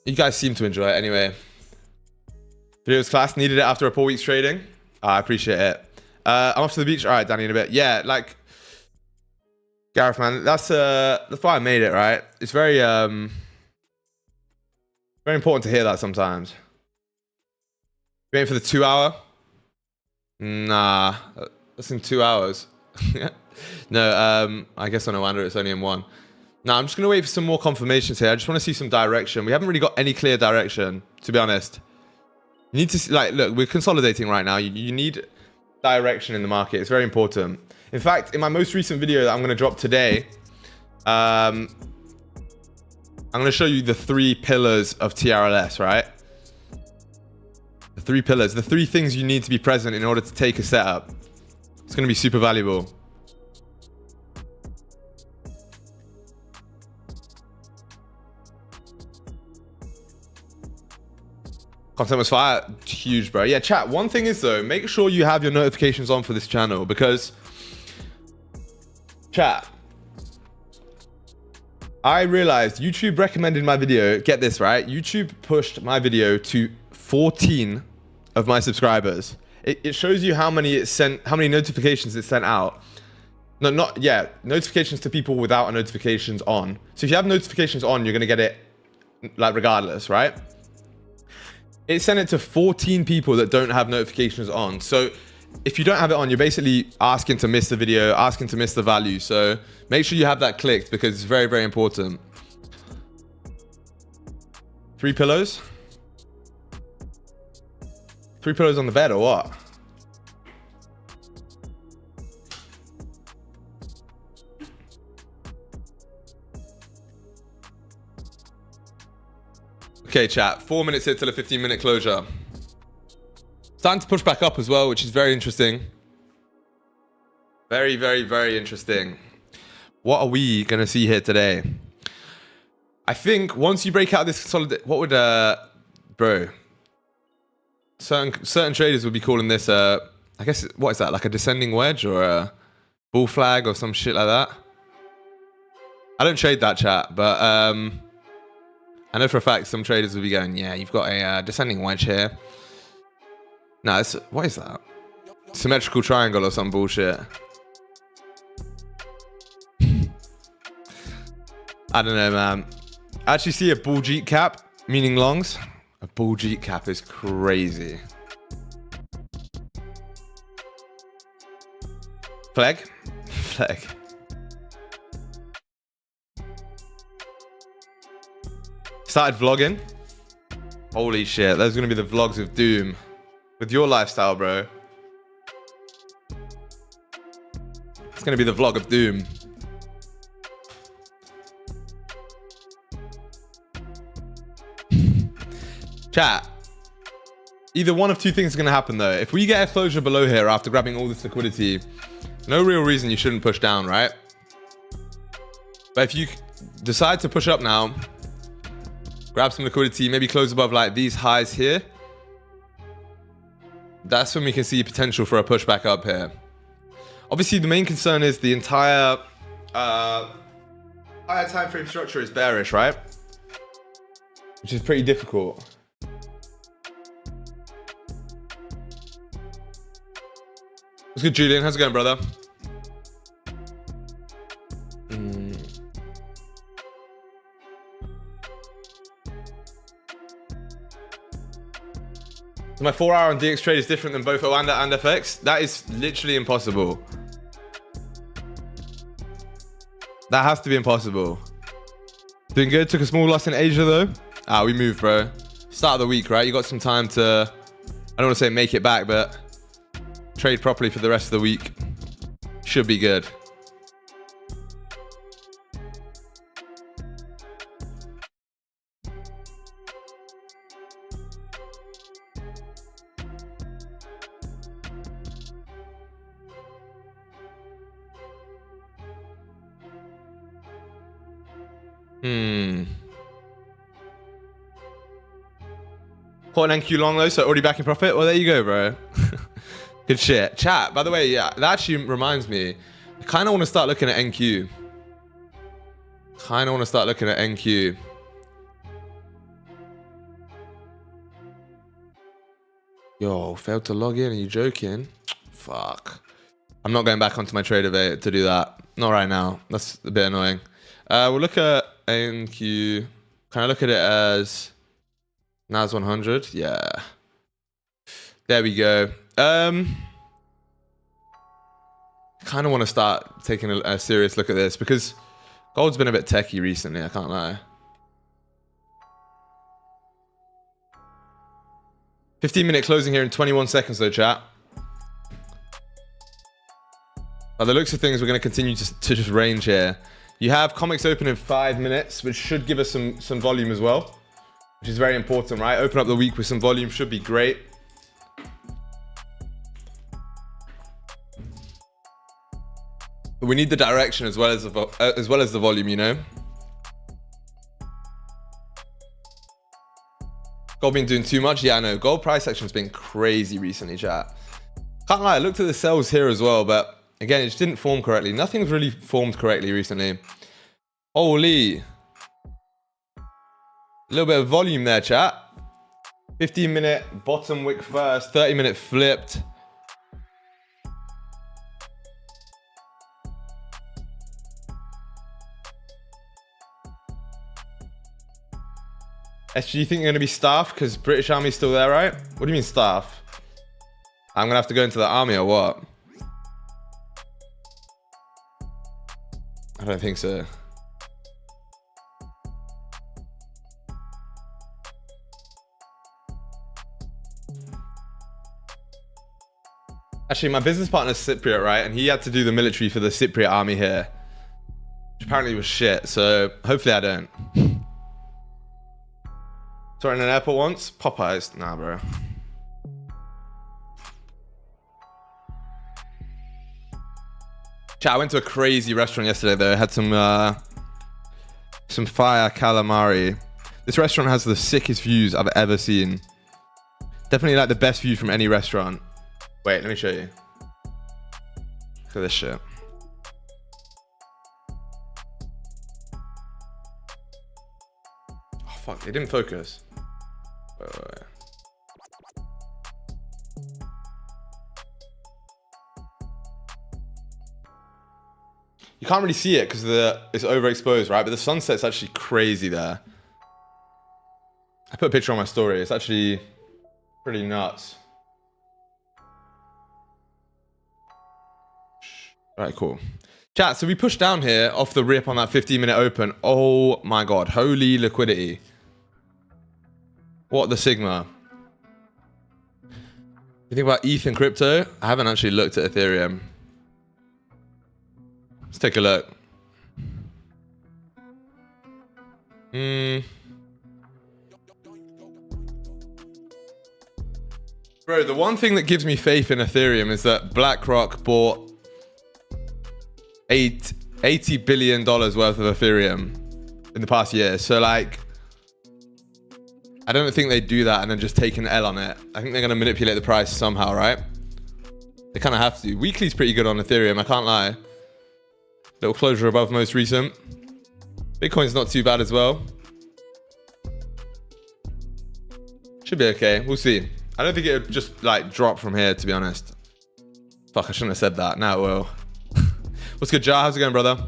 You guys seem to enjoy it anyway. Videos class, needed it after a 4 weeks trading. I appreciate it. I'm off to the beach. All right, Danny, in a bit. Yeah, like Gareth, man, that's why I made it, right? It's very very important to hear that sometimes. Waiting for the 2 hour? Nah, that's in 2 hours. No, I guess on a wonder it's only in 1. Now I'm just gonna wait for some more confirmations here. I just want to see some direction. We haven't really got any clear direction, to be honest. You need to see, like, look, we're consolidating right now. You need direction in the market. It's very important. In fact, in my most recent video that I'm going to drop today, I'm going to show you the 3 pillars of TRLS, right? The 3 pillars, the 3 things you need to be present in order to take a setup. It's going to be super valuable. Content was fire. Huge, bro. Yeah, chat. One thing is though, make sure you have your notifications on for this channel because chat, I realized YouTube recommended my video. Get this, right? YouTube pushed my video to 14 of my subscribers. It shows you how many notifications it sent out. No, notifications to people without a notifications on. So if you have notifications on, you're gonna get it like regardless, right? It sent it to 14 people that don't have notifications on. So if you don't have it on, you're basically asking to miss the video, asking to miss the value. So make sure you have that clicked because it's very, very important. 3 pillows? 3 pillows on the bed or what? Okay, chat. 4 minutes here till a 15-minute closure. Starting to push back up as well, which is very interesting. Very, very, very interesting. What are we gonna see here today? I think once you break out this consolidation, what would bro? Certain traders would be calling this I guess what is that? Like a descending wedge or a bull flag or some shit like that. I don't trade that, chat, but I know for a fact some traders will be going, yeah, you've got a descending wedge here. No, what is that? Symmetrical triangle or some bullshit. I don't know, man. I actually see a bull jeet cap, meaning longs. A bull jeet cap is crazy. Flag? Flag. Started vlogging. Holy shit, those are gonna be the vlogs of doom. With your lifestyle, bro. It's gonna be the vlog of doom. Chat. Either one of two things is gonna happen though. If we get a closure below here after grabbing all this liquidity, no real reason you shouldn't push down, right? But if you decide to push up now, grab some liquidity, maybe close above like these highs here, that's when we can see potential for a pushback up here. Obviously, the main concern is the entire higher time frame structure is bearish, right? Which is pretty difficult. What's good, Julian? How's it going, brother? My 4 hour on DX trade is different than both Oanda and FX. That is literally impossible. That has to be impossible. Doing good. Took a small loss in Asia though. Ah, we moved, bro. Start of the week, right? You got some time to, I don't want to say make it back, but trade properly for the rest of the week. Should be good. Caught an NQ long though, so already back in profit. Well, there you go, bro. Good shit. Chat, by the way, yeah, that actually reminds me. I kind of want to start looking at NQ. Yo, failed to log in. Are you joking? Fuck. I'm not going back onto my trader to do that. Not right now. That's a bit annoying. We'll look at NQ. Can I look at it as NAS 100? Yeah. There we go. Kind of want to start taking a serious look at this because gold's been a bit techie recently, I can't lie. 15-minute closing here in 21 seconds though, chat. By the looks of things, we're going to continue to just range here. You have comics open in 5 minutes, which should give us some volume as well, which is very important, right? Open up the week with some volume should be great. We need the direction as well as the volume, you know. Gold been doing too much? Yeah, I know. Gold price action's been crazy recently, chat. Can't lie, I looked at the sells here as well, but again, it just didn't form correctly. Nothing's really formed correctly recently. Holy. A little bit of volume there, chat. 15-minute bottom wick first, 30-minute flipped. SG, you think you're going to be staff? Because British Army's still there, right? What do you mean staff? I'm going to have to go into the army or what? I don't think so. Actually, my business partner's Cypriot, right? And he had to do the military for the Cypriot army here. Which apparently was shit, so hopefully I don't. Sorry, in an airport once? Popeyes? Nah, bro. Chat, I went to a crazy restaurant yesterday though. I had some fire calamari. This restaurant has the sickest views I've ever seen. Definitely like the best view from any restaurant. Wait, let me show you. Look at this shit. Oh fuck, it didn't focus. Wait. You can't really see it because it's overexposed, right? But the sunset's actually crazy there. I put a picture on my story. It's actually pretty nuts. Right, cool. Chat, so we pushed down here off the rip on that 15-minute open. Oh my god, holy liquidity. What the Sigma? You think about ETH and crypto? I haven't actually looked at Ethereum. Let's take a look. Bro, the one thing that gives me faith in Ethereum is that BlackRock bought $80 billion worth of Ethereum in the past year. So like, I don't think they do that and then just take an L on it. I think they're going to manipulate the price somehow, right? They kind of have to. Weekly's pretty good on Ethereum, I can't lie. Little closure above most recent. Bitcoin's not too bad as well. Should be okay. We'll see. I don't think it would just like drop from here, to be honest. Fuck, I shouldn't have said that. Now it will. What's good, Jar? How's it going, brother?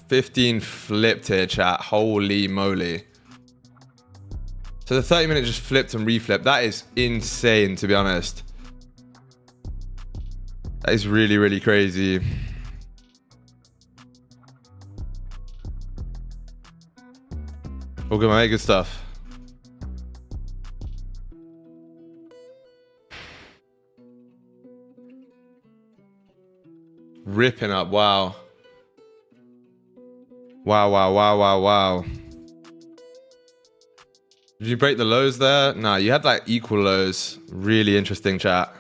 15 flipped here, chat. Holy moly. So the 30-minute just flipped and reflipped. That is insane, to be honest. That is really, really crazy. All good, mate. Good stuff. Ripping up. Wow. Wow. Did you break the lows there? No, you had like equal lows. Really interesting, chat.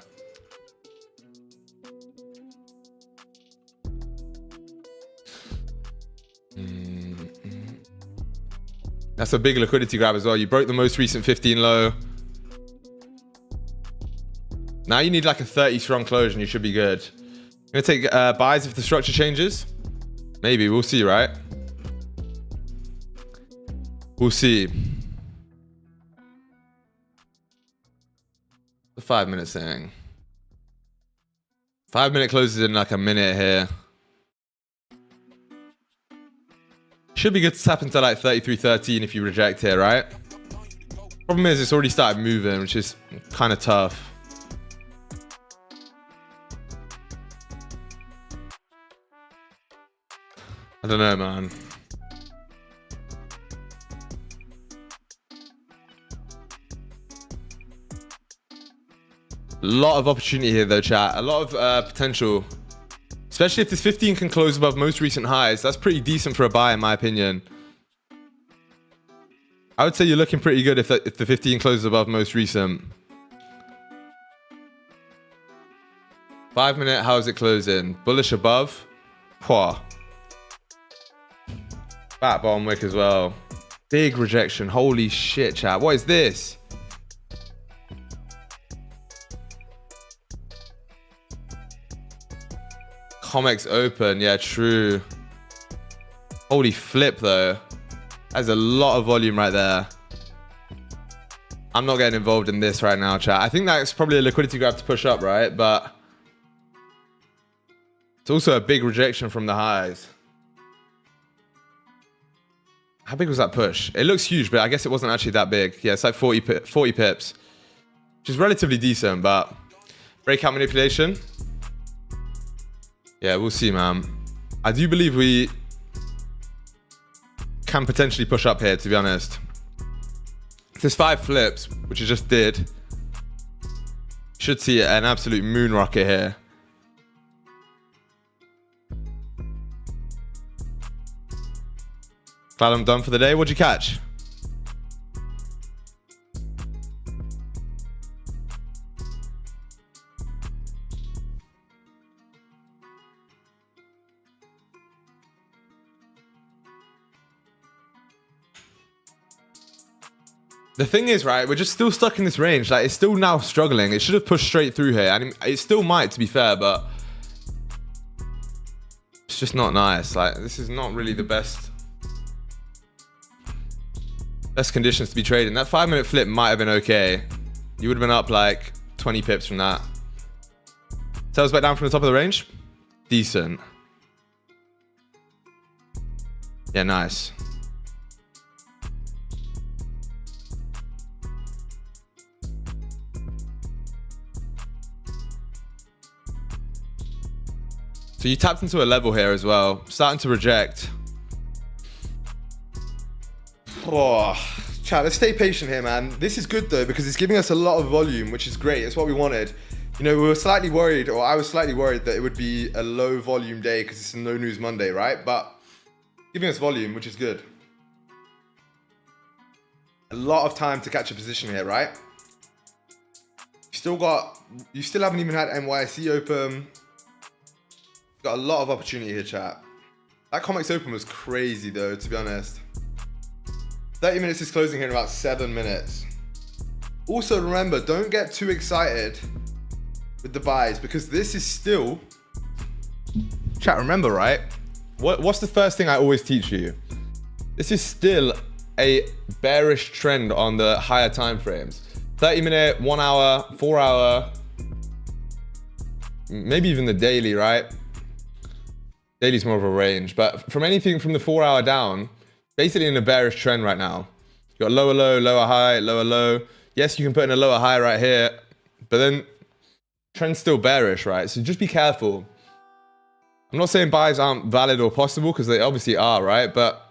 That's a big liquidity grab as well. You broke the most recent 15 low. Now you need like a 30 strong close and you should be good. I'm gonna take buys if the structure changes. Maybe, we'll see, right? We'll see. The 5-minute thing. 5-minute closes in like a minute here. Should be good to tap into like 33.13 if you reject here, right? Problem is it's already started moving, which is kind of tough. I don't know, man. A lot of opportunity here though, chat. A lot of potential. Especially if this 15 can close above most recent highs. That's pretty decent for a buy in my opinion. I would say you're looking pretty good if the 15 closes above most recent. 5-minute, how is it closing? Bullish above. Pwah. Fat bottom wick as well. Big rejection. Holy shit, chat. What is this? Comex open. Yeah, true. Holy flip, though. That's a lot of volume right there. I'm not getting involved in this right now, chat. I think that's probably a liquidity grab to push up, right? But it's also a big rejection from the highs. How big was that push? It looks huge, but I guess it wasn't actually that big. Yeah, it's like 40 pips, which is relatively decent, but breakout manipulation. Yeah, we'll see, man. I do believe we can potentially push up here, to be honest. There's 5 flips, which it just did. Should see an absolute moon rocket here. Glad I'm done for the day. What'd you catch? The thing is, right, we're just still stuck in this range. Like, it's still now struggling. It should have pushed straight through here. And it still might, to be fair, but it's just not nice. Like, this is not really the best conditions to be trading. That 5-minute flip might have been okay. You would have been up like 20 pips from that. Sells back down from the top of the range. Decent. Yeah, nice. So you tapped into a level here as well. Starting to reject. Oh, chat, let's stay patient here, man. This is good though, because it's giving us a lot of volume, which is great. It's what we wanted. You know, we were slightly worried, or I was slightly worried that it would be a low volume day because it's a no news Monday, right? But giving us volume, which is good. A lot of time to catch a position here, right? You still haven't even had NYSE open. Got a lot of opportunity here, chat. That Comex open was crazy though, to be honest. 30 minutes is closing here in about 7 minutes. Also remember, don't get too excited with the buys because this is still... Chat, remember, right? What's the first thing I always teach you? This is still a bearish trend on the higher time frames. 30 minute, 1 hour, 4 hour, maybe even the daily, right? Daily's more of a range, but from anything from the 4 hour down, basically in a bearish trend right now. You got lower low, lower high, lower low. Yes, you can put in a lower high right here, but then trend's still bearish, right? So just be careful. I'm not saying buys aren't valid or possible because they obviously are, right? But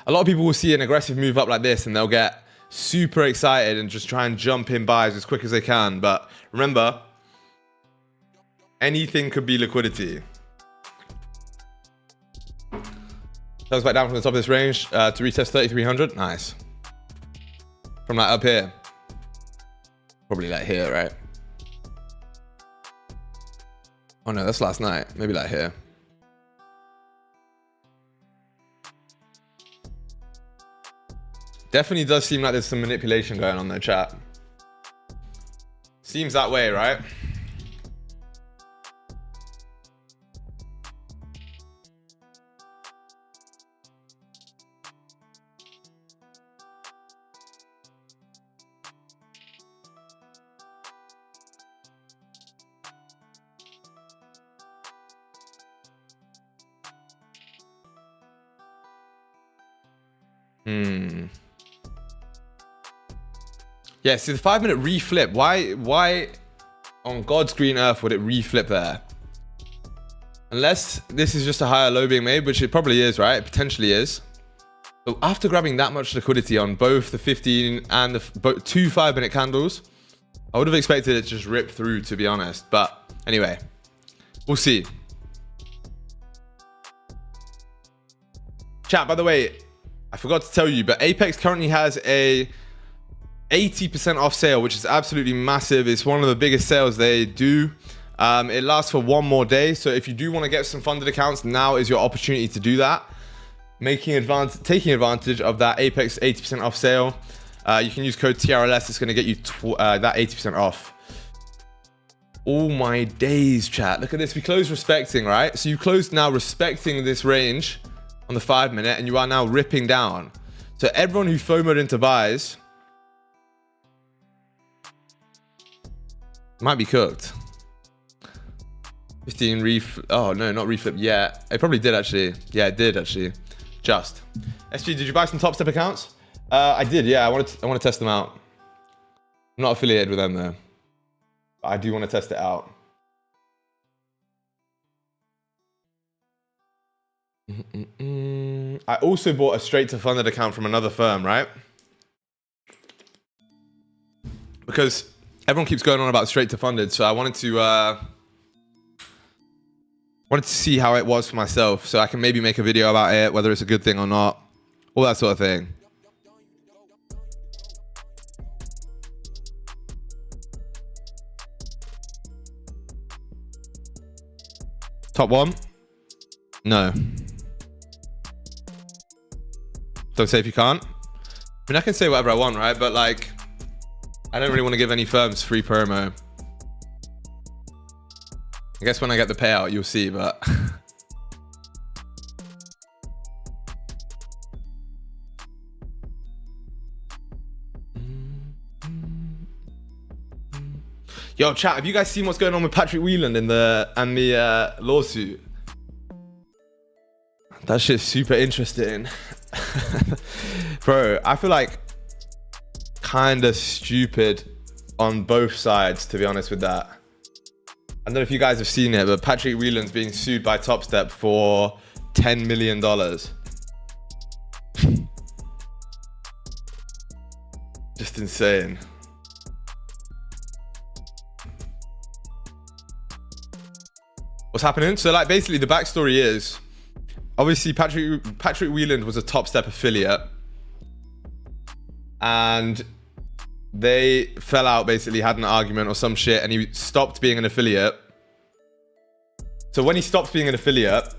a lot of people will see an aggressive move up like this and they'll get super excited and just try and jump in buys as quick as they can. But remember, anything could be liquidity. Goes back down from the top of this range to retest 3,300. Nice. From like up here. Probably like here, right? Oh no, that's last night. Maybe like here. Definitely does seem like there's some manipulation going on there, chat. Seems that way, right? Yeah, see the 5-minute reflip. Why on God's green earth would it reflip there? Unless this is just a higher low being made, which it probably is, right? It potentially is. So after grabbing that much liquidity on both the 15 and the 2 5-minute candles, I would have expected it to just rip through, to be honest. But anyway, we'll see. Chat, by the way, I forgot to tell you, but Apex currently has a 80% off sale, which is absolutely massive. It's one of the biggest sales they do. It lasts for 1 more day. So if you do want to get some funded accounts, now is your opportunity to do that. taking advantage of that Apex 80% off sale. You can use code TRLS. It's going to get you that 80% off. Oh my days, chat. Look at this. We closed respecting, right? So you closed now respecting this range on the 5 minute, and you are now ripping down. So everyone who FOMO'd into buys might be cooked. 15 oh no, not reflip yet. It probably did actually. Yeah, it did actually. Just. SG, did you buy some Top Step accounts? I did, yeah. I want to test them out. I'm not affiliated with them though. But I do want to test it out. I also bought a straight to funded account from another firm, right? Because everyone keeps going on about straight to funded, so I wanted to see how it was for myself, so I can maybe make a video about it, whether it's a good thing or not, all that sort of thing. Top one? No. Don't say if you can't. I mean, I can say whatever I want, right? But like, I don't really want to give any firms free promo. I guess when I get the payout, you'll see, but... Yo, chat, have you guys seen what's going on with Patrick Whelan and the lawsuit? That shit's super interesting. Bro, I feel like kind of stupid on both sides, to be honest with that. I don't know if you guys have seen it, but Patrick Whelan's being sued by Top Step for $10 million. Just insane. What's happening? So like basically the backstory is, obviously Patrick Whelan was a Top Step affiliate and they fell out, basically had an argument or some shit, and he stopped being an affiliate. So when he stopped being an affiliate,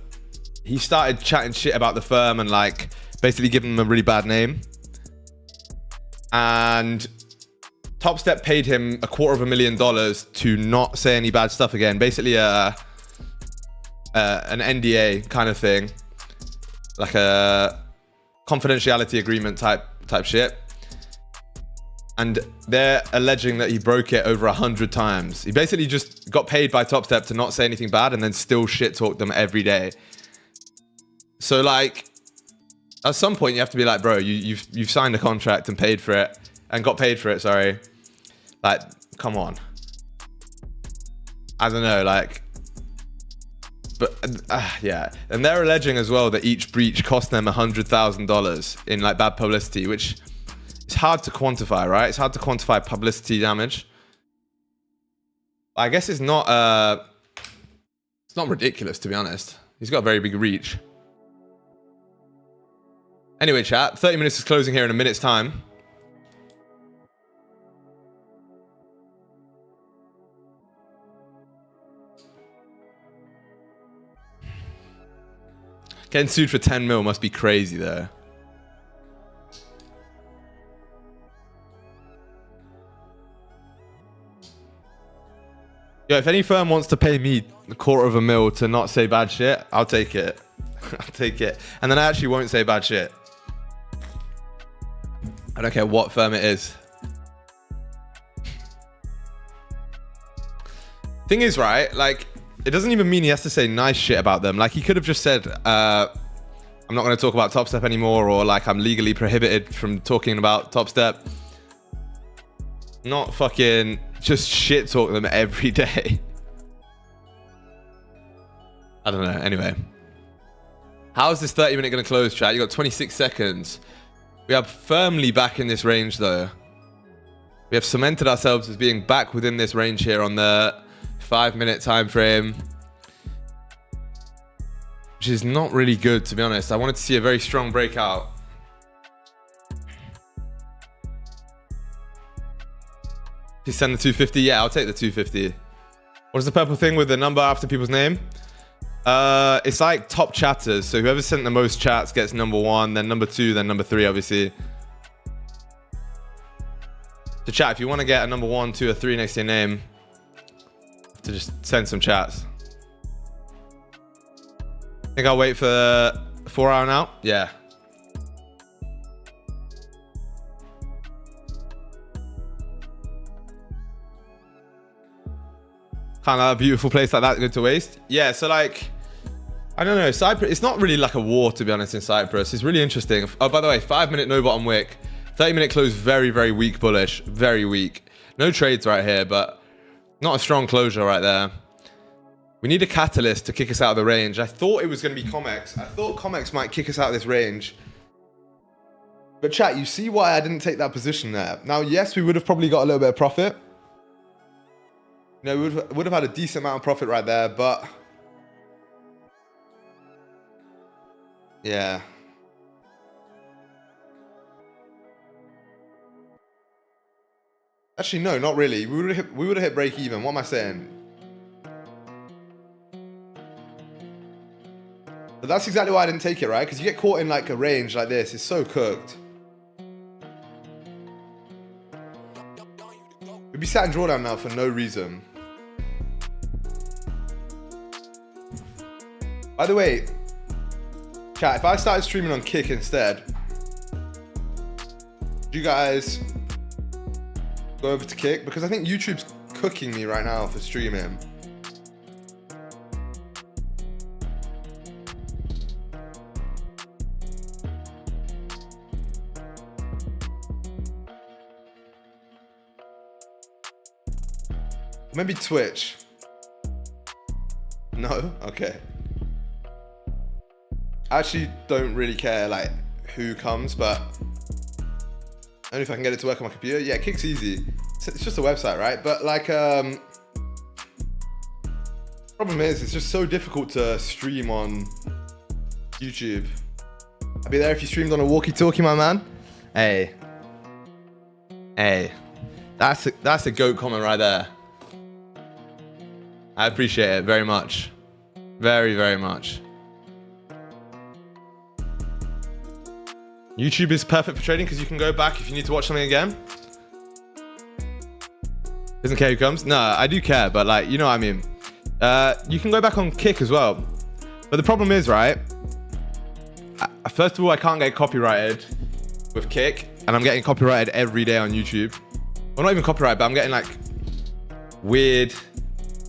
he started chatting shit about the firm and like basically giving them a really bad name. And Top Step paid him $250,000 to not say any bad stuff again. Basically an NDA kind of thing, like a confidentiality agreement type shit. And they're alleging that he broke it over 100 times. He basically just got paid by Top Step to not say anything bad and then still shit talk them every day. So like, at some point you have to be like, bro, you've signed a contract and paid for it and got paid for it, sorry. Like, come on. I don't know, like, but yeah. And they're alleging as well that each breach cost them $100,000 in like bad publicity, which it's hard to quantify, right? It's hard to quantify publicity damage. I guess it's not ridiculous, to be honest. He's got a very big reach. Anyway, chat, 30 minutes is closing here in a minute's time. Getting sued for 10 mil must be crazy though. Yo, if any firm wants to pay me $250,000 to not say bad shit, I'll take it. I'll take it. And then I actually won't say bad shit. I don't care what firm it is. Thing is, right, like, it doesn't even mean he has to say nice shit about them. Like, he could have just said, I'm not going to talk about Top Step anymore, or like, I'm legally prohibited from talking about Top Step. Not fucking just shit talk them every day. I don't know. Anyway, how is this 30 minute going to close, chat? You got 26 seconds. We are firmly back in this range though. We have cemented ourselves as being back within this range here on the 5 minute time frame, which is not really good, to be honest. I wanted to see a very strong breakout. Please send the 250. Yeah, I'll take the 250. What is the purple thing with the number after people's name? It's like top chatters. So whoever sent the most chats gets number 1, then number 2, then number 3, obviously. So chat, if you want to get a number 1, 2, or 3 next to your name, to just send some chats. Think I'll wait for 4 hour now? Yeah. Kind of a beautiful place like that, good to waste. Yeah, so like, I don't know, Cyprus, it's not really like a war, to be honest, in Cyprus. It's really interesting. Oh, by the way, 5-minute no bottom wick. 30-minute close, very, very weak bullish. Very weak. No trades right here, but not a strong closure right there. We need a catalyst to kick us out of the range. I thought it was going to be Comex. I thought Comex might kick us out of this range. But chat, you see why I didn't take that position there. Now, yes, we would have probably got a little bit of profit. You know, we would have had a decent amount of profit right there, but yeah. Actually, no, not really. We would have hit break even. What am I saying? But that's exactly why I didn't take it, right? Because you get caught in like a range like this. It's so cooked. We'd be sat in drawdown now for no reason. By the way, chat, if I started streaming on Kick instead, do you guys go over to Kick? Because I think YouTube's cooking me right now for streaming. Maybe Twitch. No? Okay. I actually don't really care like who comes, but only if I can get it to work on my computer. Yeah, Kick's easy. It's just a website, right? But like, problem is, it's just so difficult to stream on YouTube. I'd be there if you streamed on a walkie-talkie, my man. Hey, that's a goat comment right there. I appreciate it very much, very, very much. YouTube is perfect for trading because you can go back if you need to watch something again. Doesn't care who comes. No, I do care, but like, you know what I mean. You can go back on Kick as well. But the problem is, right? First of all, I can't get copyrighted with Kick, and I'm getting copyrighted every day on YouTube. Well, not even copyright, but I'm getting like weird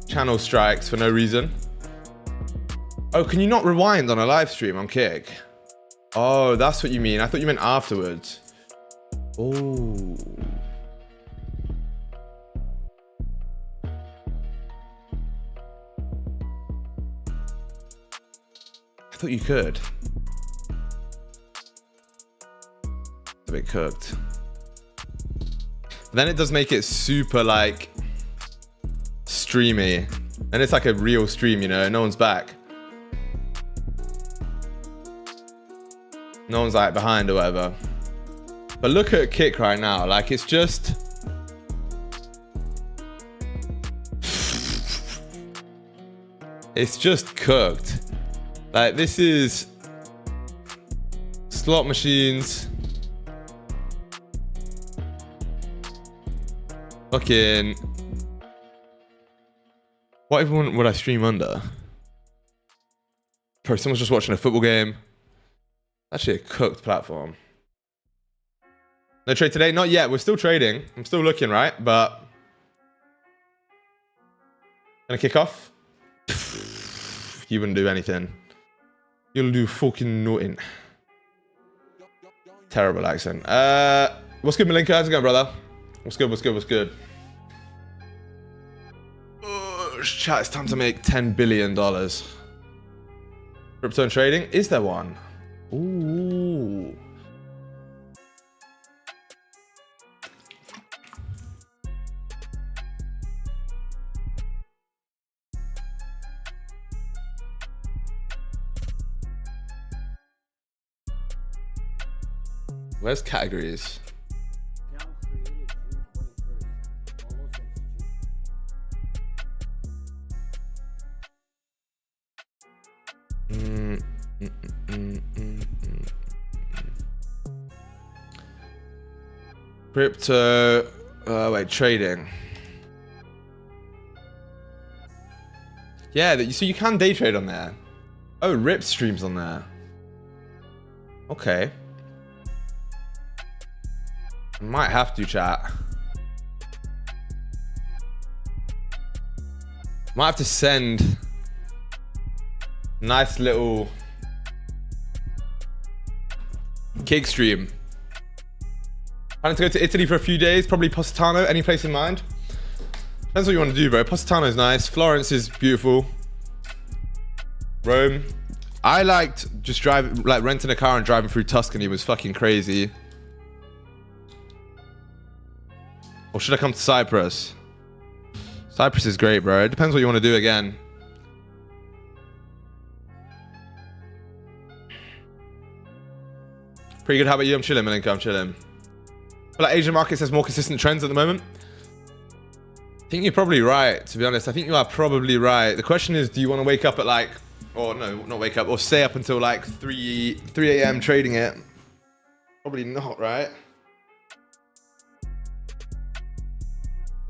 channel strikes for no reason. Oh, can you not rewind on a live stream on Kick? Oh, that's what you mean. I thought you meant afterwards. Oh. I thought you could. It's a bit cooked. But then it does make it super like streamy. And it's like a real stream, you know, no one's back. No one's like behind or whatever. But look at Kick right now. Like it's just cooked. Like this is slot machines. Fucking what even would I stream under? Probably someone's just watching a football game. Actually a cooked platform. No trade today? Not yet. We're still trading. I'm still looking, right? But gonna kick off. You wouldn't do anything. You'll do fucking nothing. Terrible accent. What's good, Malinka? How's it going, brother? What's good? What's good? What's good? Chat, it's time to make $10 billion. Crypto and trading? Is there one? Ooh. Where's categories? Crypto. Wait, trading. Yeah, so you can day trade on there. Oh, Rip streams on there. Okay. I might have to, chat. Might have to send nice little kick stream. Planning to go to Italy for a few days, probably Positano. Any place in mind? Depends what you want to do, bro. Positano is nice. Florence is beautiful. Rome. I liked just driving, like renting a car and driving through Tuscany was fucking crazy. Or should I come to Cyprus? Cyprus is great, bro. It depends what you want to do again. Pretty good. How about you? I'm chilling, Malenko. I'm chilling. I feel like Asian markets has more consistent trends at the moment. I think you're probably right, to be honest. I think you are probably right. The question is, do you want to wake up at like, or no, not wake up, or stay up until like 3 a.m. trading it? Probably not, right?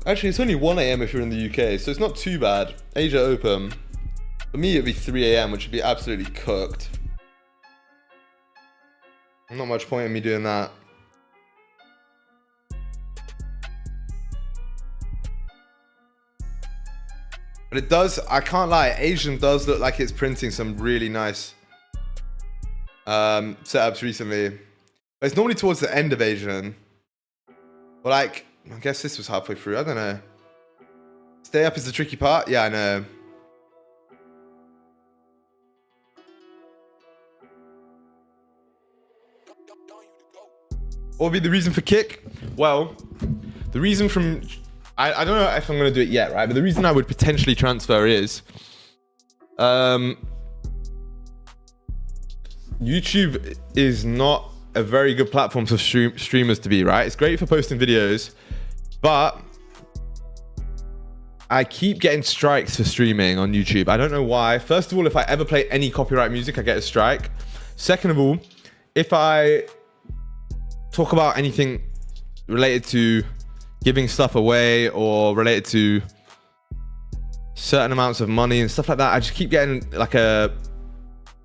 Actually, it's only 1 a.m. if you're in the UK, so it's not too bad. Asia open. For me, it'd be 3 a.m., which would be absolutely cooked. Not much point in me doing that. But it does, I can't lie, Asian does look like it's printing some really nice setups recently. But it's normally towards the end of Asian. But like, I guess this was halfway through, I don't know. Stay up is the tricky part? Yeah, I know. What would be the reason for kick? Well, the reason from... I don't know if I'm going to do it yet, right? But the reason I would potentially transfer is... YouTube is not a very good platform for streamers to be, right? It's great for posting videos, but I keep getting strikes for streaming on YouTube. I don't know why. First of all, if I ever play any copyright music, I get a strike. Second of all, if I talk about anything related to giving stuff away or related to certain amounts of money and stuff like that, I just keep getting like a,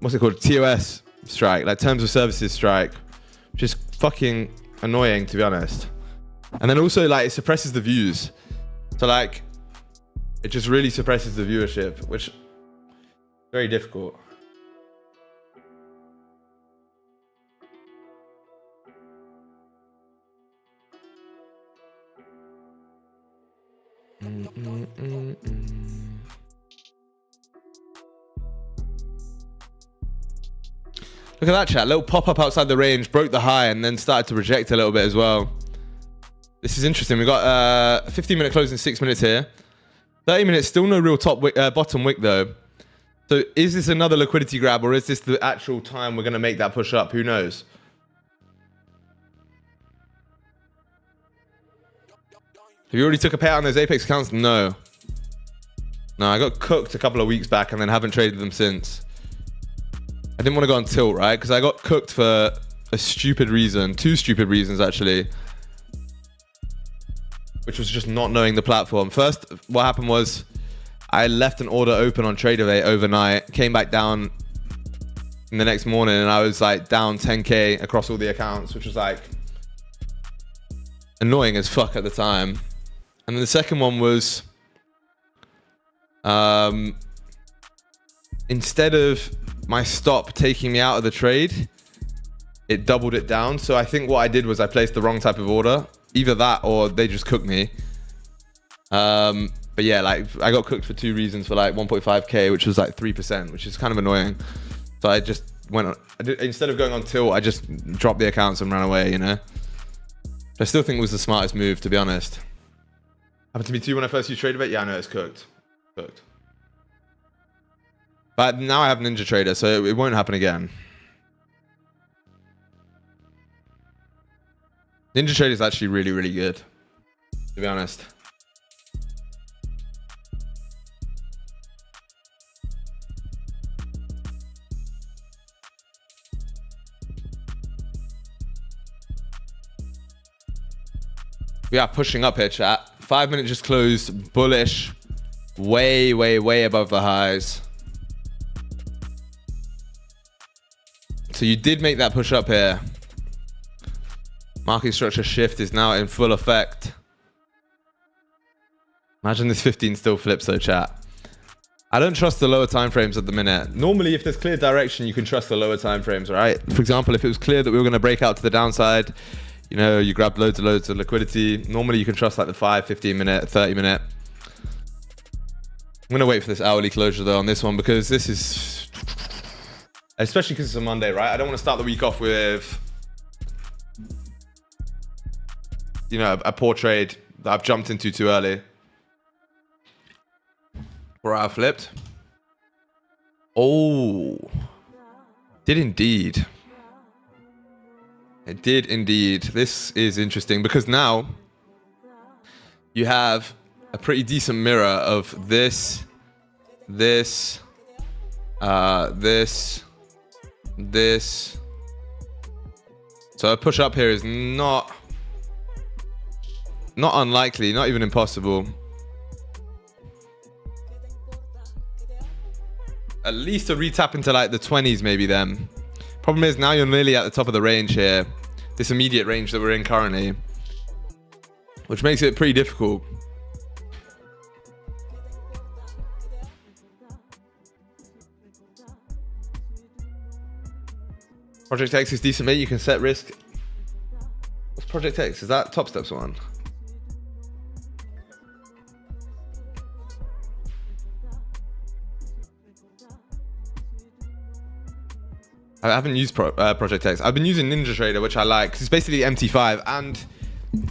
what's it called? TOS strike, like terms of services strike, which is fucking annoying, to be honest. And then also like it suppresses the views. So like, it just really suppresses the viewership, which is very difficult. Look at that chat, little pop-up outside the range, broke the high and then started to reject a little bit as well. This is interesting. We got a 15-minute close in 6 minutes here. 30 minutes, still no real top wick, bottom wick though. So is this another liquidity grab or is this the actual time we're going to make that push up? Who knows? Have you already took a payout on those Apex accounts? No. No, I got cooked a couple of weeks back and then haven't traded them since. I didn't want to go on tilt, right? Because I got cooked for a stupid reason. 2 stupid reasons, actually. Which was just not knowing the platform. First, what happened was I left an order open on Tradeovate overnight, came back down in the next morning, and I was like down 10K across all the accounts, which was like annoying as fuck at the time. And then the second one was instead of my stop taking me out of the trade, it doubled it down. So I think what I did was I placed the wrong type of order. Either that or they just cooked me. But yeah, like I got cooked for 2 reasons for like 1.5K, which was like 3%, which is kind of annoying. So I just went on, instead of going on tilt, I just dropped the accounts and ran away, you know? I still think it was the smartest move, to be honest. Happened to me too when I first used Tradeovate. Yeah, I know it's cooked. Cooked. But now I have Ninja Trader, so it won't happen again. Ninja Trader is actually really, really good, to be honest. We are pushing up here, chat. 5 minute just closed bullish, way, way, way above the highs. So you did make that push up here. Market structure shift is now in full effect. Imagine this 15 still flips though, chat. I don't trust the lower time frames at the minute. Normally, if there's clear direction, you can trust the lower time frames, right? For example, if it was clear that we were going to break out to the downside, you know, you grab loads of liquidity. Normally, you can trust like the 5, 15 minute, 30 minute. I'm going to wait for this hourly closure though on this one because this is, especially because it's a Monday, right? I don't want to start the week off with, you know, a poor trade that I've jumped into too early. Or I flipped. Oh, did indeed. It did indeed. This is interesting because now you have a pretty decent mirror of this, this. So a push up here is not unlikely, not even impossible. At least a retap into like the 20s maybe then. Problem is now you're nearly at the top of the range here. This immediate range that we're in currently. Which makes it pretty difficult. Project X is decent, mate. You can set risk. What's Project X? Is that Top Steps one? I haven't used Project X. I've been using NinjaTrader, which I like, because it's basically MT5, and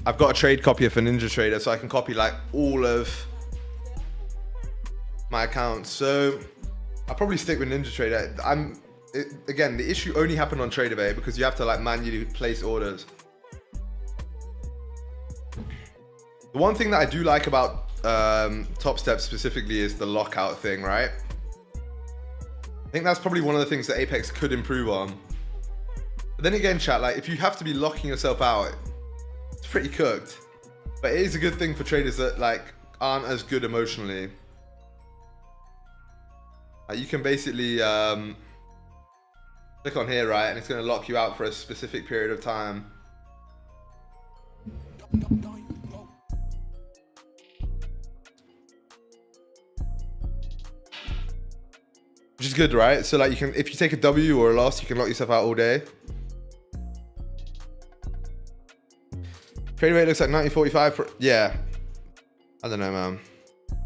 I've got a trade copier for NinjaTrader, so I can copy like all of my accounts. So I'll probably stick with NinjaTrader. Again, the issue only happened on TraderBay because you have to like manually place orders. The one thing that I do like about Top Steps specifically is the lockout thing, right? I think that's probably one of the things that Apex could improve on. But then again, chat, like if you have to be locking yourself out, it's pretty cooked. But it is a good thing for traders that like aren't as good emotionally. You can basically click on here, right, and it's going to lock you out for a specific period of time. Which is good, right? So like you can, if you take a W or a loss, you can lock yourself out all day. Trading rate looks like 1945. Yeah. I don't know, man.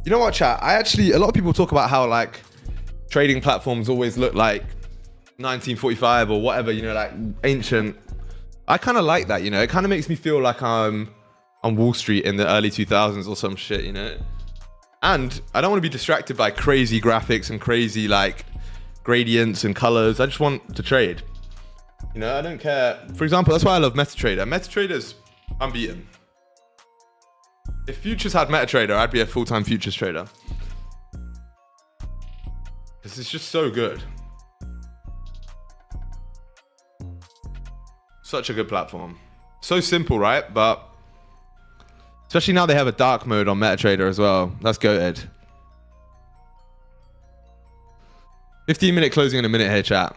You know what, chat? A lot of people talk about how like trading platforms always look like 1945 or whatever, you know, like ancient. I kind of like that, you know. It kind of makes me feel like I'm on Wall Street in the early 2000s or some shit, you know. And I don't want to be distracted by crazy graphics and crazy like gradients and colors. I just want to trade. You know, I don't care. For example, that's why I love MetaTrader. MetaTrader's unbeaten. If futures had MetaTrader, I'd be a full-time futures trader. This is just so good. Such a good platform. So simple, right? But especially now they have a dark mode on MetaTrader as well. That's goated. 15-minute closing in a minute here, chat.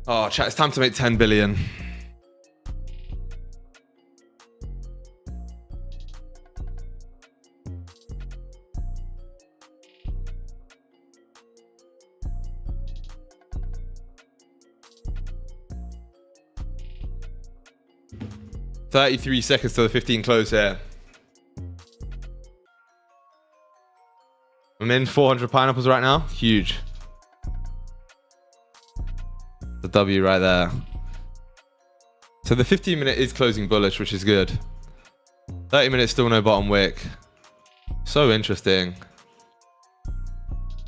Oh, chat, it's time to make 10 billion. $33 seconds to the 15 close here. I'm in 400 pineapples right now. Huge. The W right there. So the 15-minute is closing bullish, which is good. 30 minutes still no bottom wick. So interesting.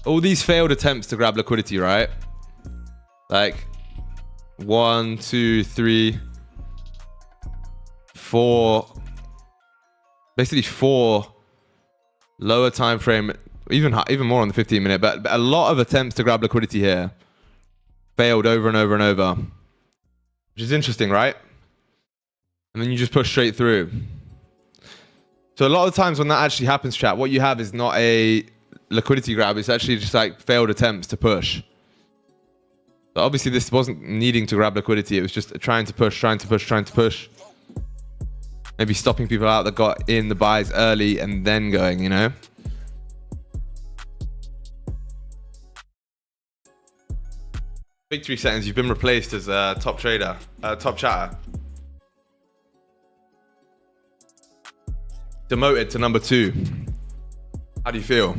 All these failed attempts to grab liquidity, right? Like 1, 2, 3, 4. Basically 4 lower time frame, even more on the 15-minute, but a lot of attempts to grab liquidity here. failed over and over and over, which is interesting, right? And then you just push straight through. So a lot of the times when that actually happens, chat, what you have is not a liquidity grab. It's actually just like failed attempts to push. But obviously this wasn't needing to grab liquidity. It was just trying to push. Maybe stopping people out that got in the buys early and then going, you know? Victory settings, you've been replaced as a top trader, top chatter. Demoted to number 2. How do you feel?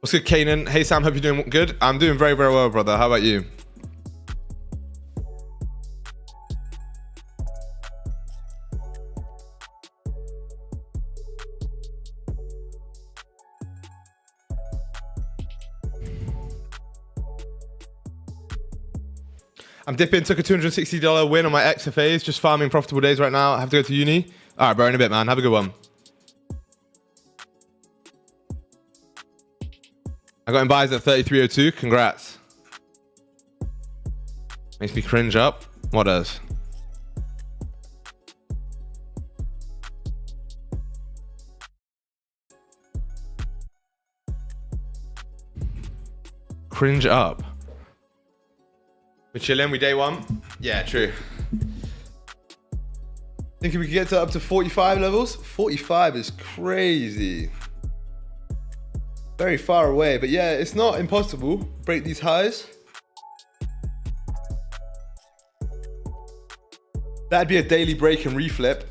What's good, Kanan? Hey, Sam, hope you're doing good. I'm doing very, very well, brother. How about you? I'm dipping, took a $260 win on my XFAs, just farming profitable days right now. I have to go to uni. All right, bro, in a bit, man. Have a good one. I got in buys at 33.02. Congrats. Makes me cringe up. What does? Cringe up. We're chilling, we day 1. Yeah, true. Thinking we could get to up to 45 levels? 45 is crazy. Very far away, but yeah, it's not impossible. Break these highs. That'd be a daily break and reflip,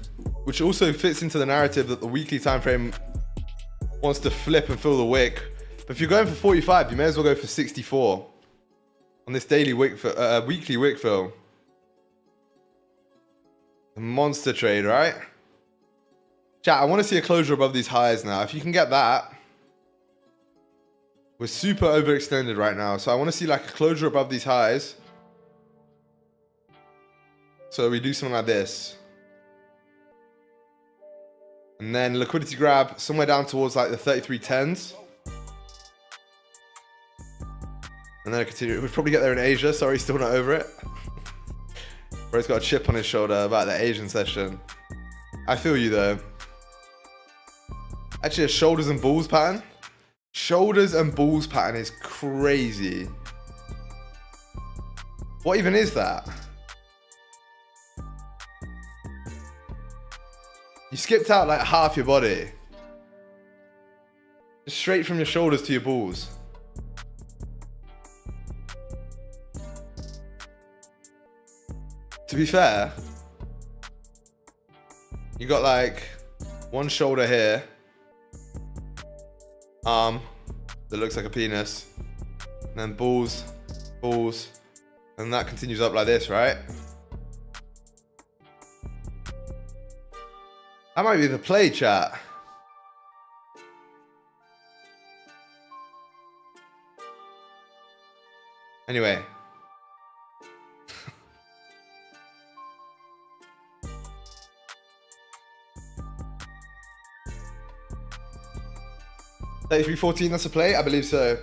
which also fits into the narrative that the weekly time frame wants to flip and fill the wick. But if you're going for 45, you may as well go for 64 on this daily weekly wick fill. A monster trade, right? Chat, I want to see a closure above these highs now. If you can get that, we're super overextended right now. So I want to see like a closure above these highs. So we do something like this. And then liquidity grab somewhere down towards like the 33.10s. And then I continue. We'd probably get there in Asia. Sorry, still not over it. Bro's got a chip on his shoulder about the Asian session. I feel you though. Actually, a shoulders and balls pattern. Shoulders and balls pattern is crazy. What even is that? You skipped out like half your body. Just straight from your shoulders to your balls. To be fair, you got like one shoulder here, arm that looks like a penis, and then balls, and that continues up like this, right? That might be the play, chat. Anyway. $33.14, that's a play? I believe so.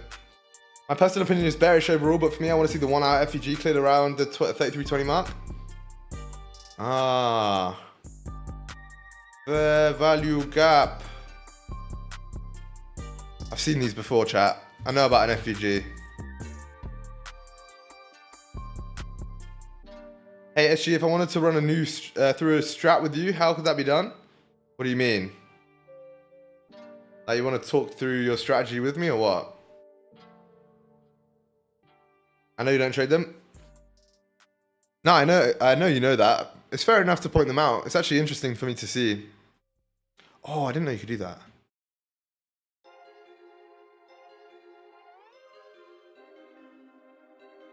My personal opinion is bearish overall, but for me, I want to see the 1 hour FEG cleared around the 33.20 mark. Ah. Fair value gap. I've seen these before, chat. I know about an FEG. Hey, SG, if I wanted to run a new through a strat with you, how could that be done? What do you mean? Like you want to talk through your strategy with me or what? I know you don't trade them. No, I know you know that. It's fair enough to point them out. It's actually interesting for me to see. Oh, I didn't know you could do that.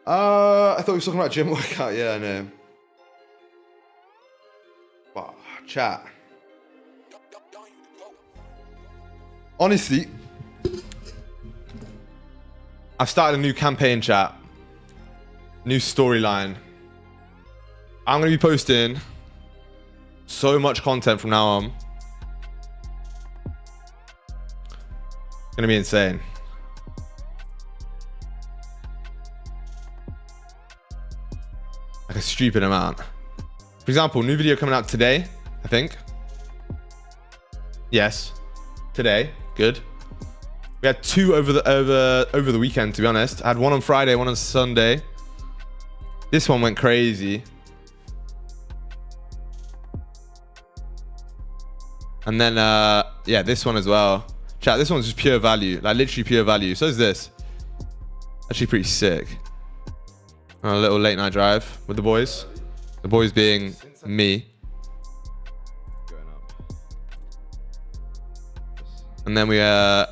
I thought we were talking about gym workout. Yeah, I know. Wow, chat. Honestly, I've started a new campaign, chat. New storyline. I'm going to be posting so much content from now on. It's going to be insane. Like a stupid amount. For example, new video coming out today, I think. Yes, today. Good. We had 2 over the weekend, to be honest. I had 1 on Friday, 1 on Sunday. This one went crazy. And then, yeah, this one as well. Chat, this one's just pure value. Like, literally pure value. So is this. Actually pretty sick. On a little late night drive with the boys. The boys being me. And then we had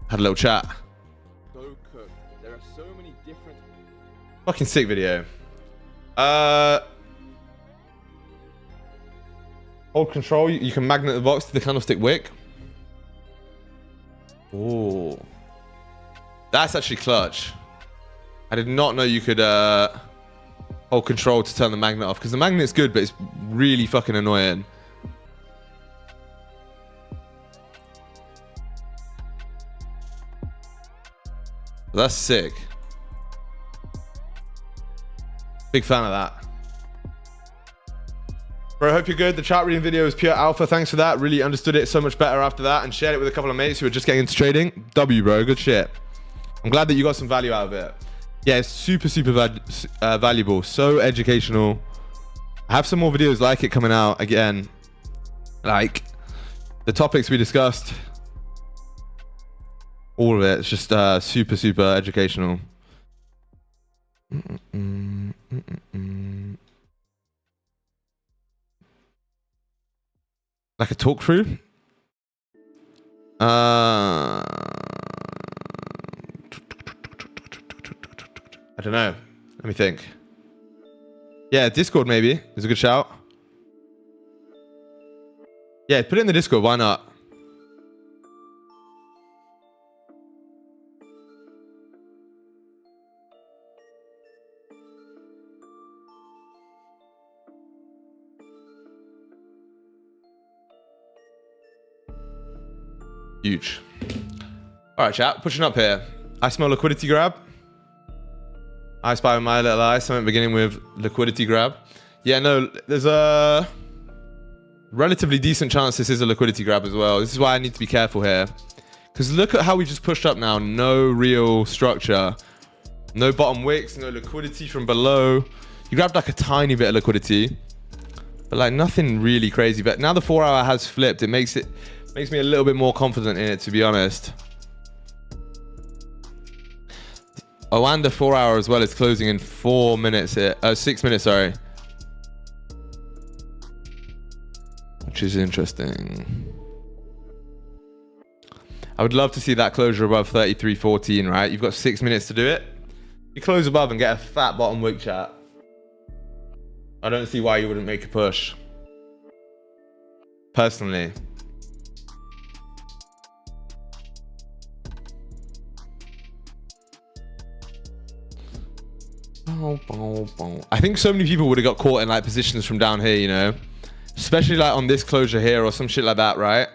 a little chat. There are so many different. Fucking sick video. Hold control. You can magnet the box to the candlestick wick. Oh, that's actually clutch. I did not know you could hold control to turn the magnet off, because the magnet's good, but it's really fucking annoying. That's sick. Big fan of that. Bro, hope you're good. The chart reading video is pure alpha. Thanks for that. Really understood it so much better after that and shared it with a couple of mates who were just getting into trading. W, bro. Good shit. I'm glad that you got some value out of it. Yeah, it's super, super valuable. So educational. I have some more videos like it coming out again. Like the topics we discussed. All of it. It's just super, super educational. Like a talk through? I don't know. Let me think. Yeah, Discord maybe is a good shout. Yeah, put it in the Discord. Why not? Huge. All right, chat. Pushing up here. I smell liquidity grab. I spy with my little eye. Something beginning with liquidity grab. Yeah, no, there's a relatively decent chance this is a liquidity grab as well. This is why I need to be careful here. Because look at how we just pushed up now. No real structure. No bottom wicks. No liquidity from below. You grabbed like a tiny bit of liquidity. But like nothing really crazy. But now the 4 hour has flipped. It makes me a little bit more confident in it, to be honest. Oh, and the 4 hour as well is closing in 4 minutes here. 6 minutes, sorry. Which is interesting. I would love to see that closure above 33.14, right? You've got 6 minutes to do it. You close above and get a fat bottom wick, chat. I don't see why you wouldn't make a push. Personally. I think so many people would have got caught in like positions from down here, you know, especially like on this closure here or some shit like that, right?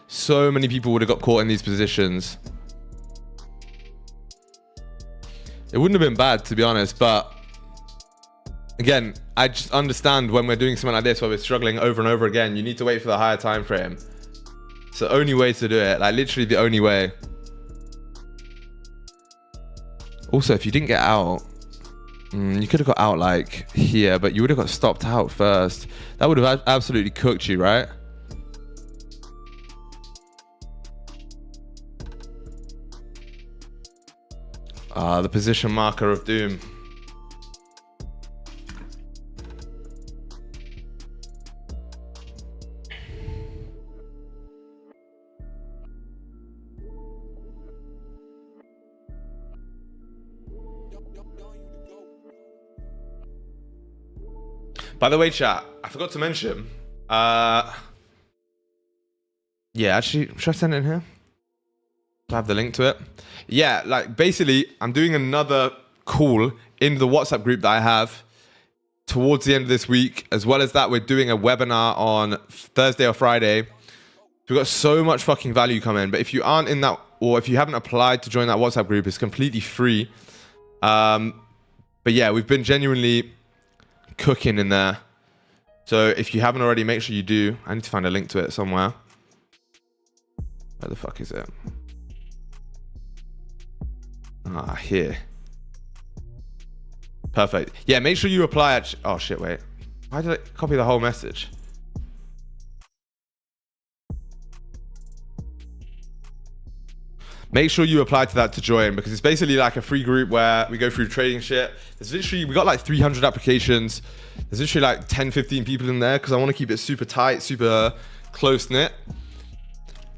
So many people would have got caught in these positions. It wouldn't have been bad, to be honest, but again, I just understand when we're doing something like this where we're struggling over and over again, you need to wait for the higher time frame. It's the only way to do it, like literally the only way. Also, if you didn't get out, you could have got out like here, but you would have got stopped out first. That would have absolutely cooked you, right? The position marker of doom. By the way, chat, I forgot to mention. Yeah, actually, should I send it in here? I have the link to it. Yeah, like basically, I'm doing another call in the WhatsApp group that I have towards the end of this week. As well as that, we're doing a webinar on Thursday or Friday. We've got so much fucking value coming. But if you aren't in that, or if you haven't applied to join that WhatsApp group, it's completely free. But yeah, we've been genuinely cooking in there. So if you haven't already, make sure you do. I need to find a link to it somewhere. Where the fuck is it? Ah, here. Perfect. Yeah, make sure you reply. Oh shit, wait. Why did I copy the whole message? Make sure you apply to that to join, because it's basically like a free group where we go through trading shit. There's literally, we got like 300 applications. There's literally like 10, 15 people in there because I want to keep it super tight, super close knit.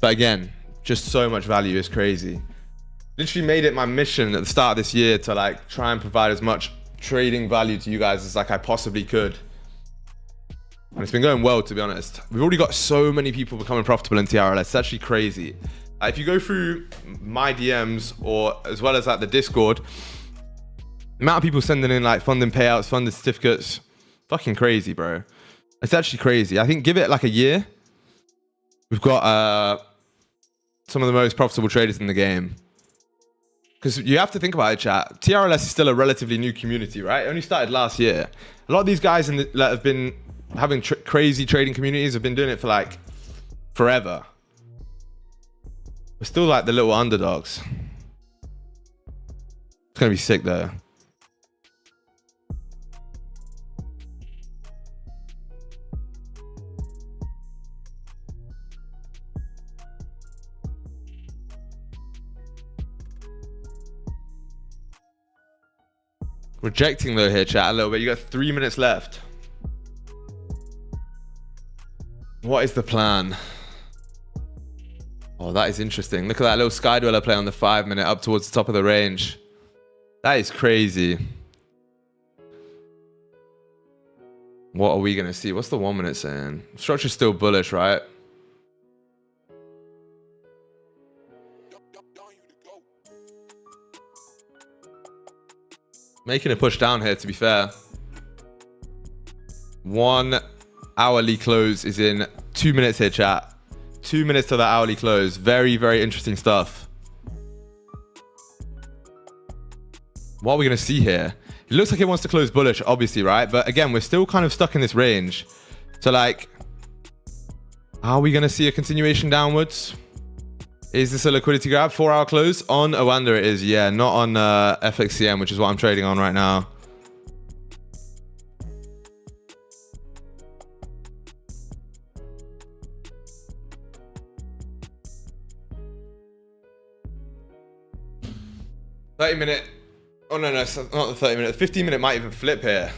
But again, just so much value. It's crazy. Literally made it my mission at the start of this year to like try and provide as much trading value to you guys as like I possibly could. And it's been going well, to be honest. We've already got so many people becoming profitable in TRLS. It's actually crazy. If you go through my DMs or as well as like the Discord, the amount of people sending in like funding payouts, funded certificates, fucking crazy, bro. It's actually crazy. I think give it like a year. We've got some of the most profitable traders in the game. Because you have to think about it, chat. TRLS is still a relatively new community, right? It only started last year. A lot of these guys that have been having crazy trading communities have been doing it for like forever. We're still like the little underdogs. It's gonna be sick though. Rejecting though here, chat, a little bit. You got 3 minutes left. What is the plan? Oh, that is interesting. Look at that little Sky Dweller play on the 5 minute up towards the top of the range. That is crazy. What are we going to see? What's the 1 minute saying? Structure's still bullish, right? Making a push down here, to be fair. 1 hourly close is in 2 minutes here, chat. 2 minutes to the hourly close. Very, very interesting stuff. What are we going to see here? It looks like it wants to close bullish, obviously, right? But again, we're still kind of stuck in this range. So like, are we going to see a continuation downwards? Is this a liquidity grab? 4 hour close on Oanda it is. Yeah, not on FXCM, which is what I'm trading on right now. $30-minute. Oh, no, it's not the 30-minute. 15-minute might even flip here.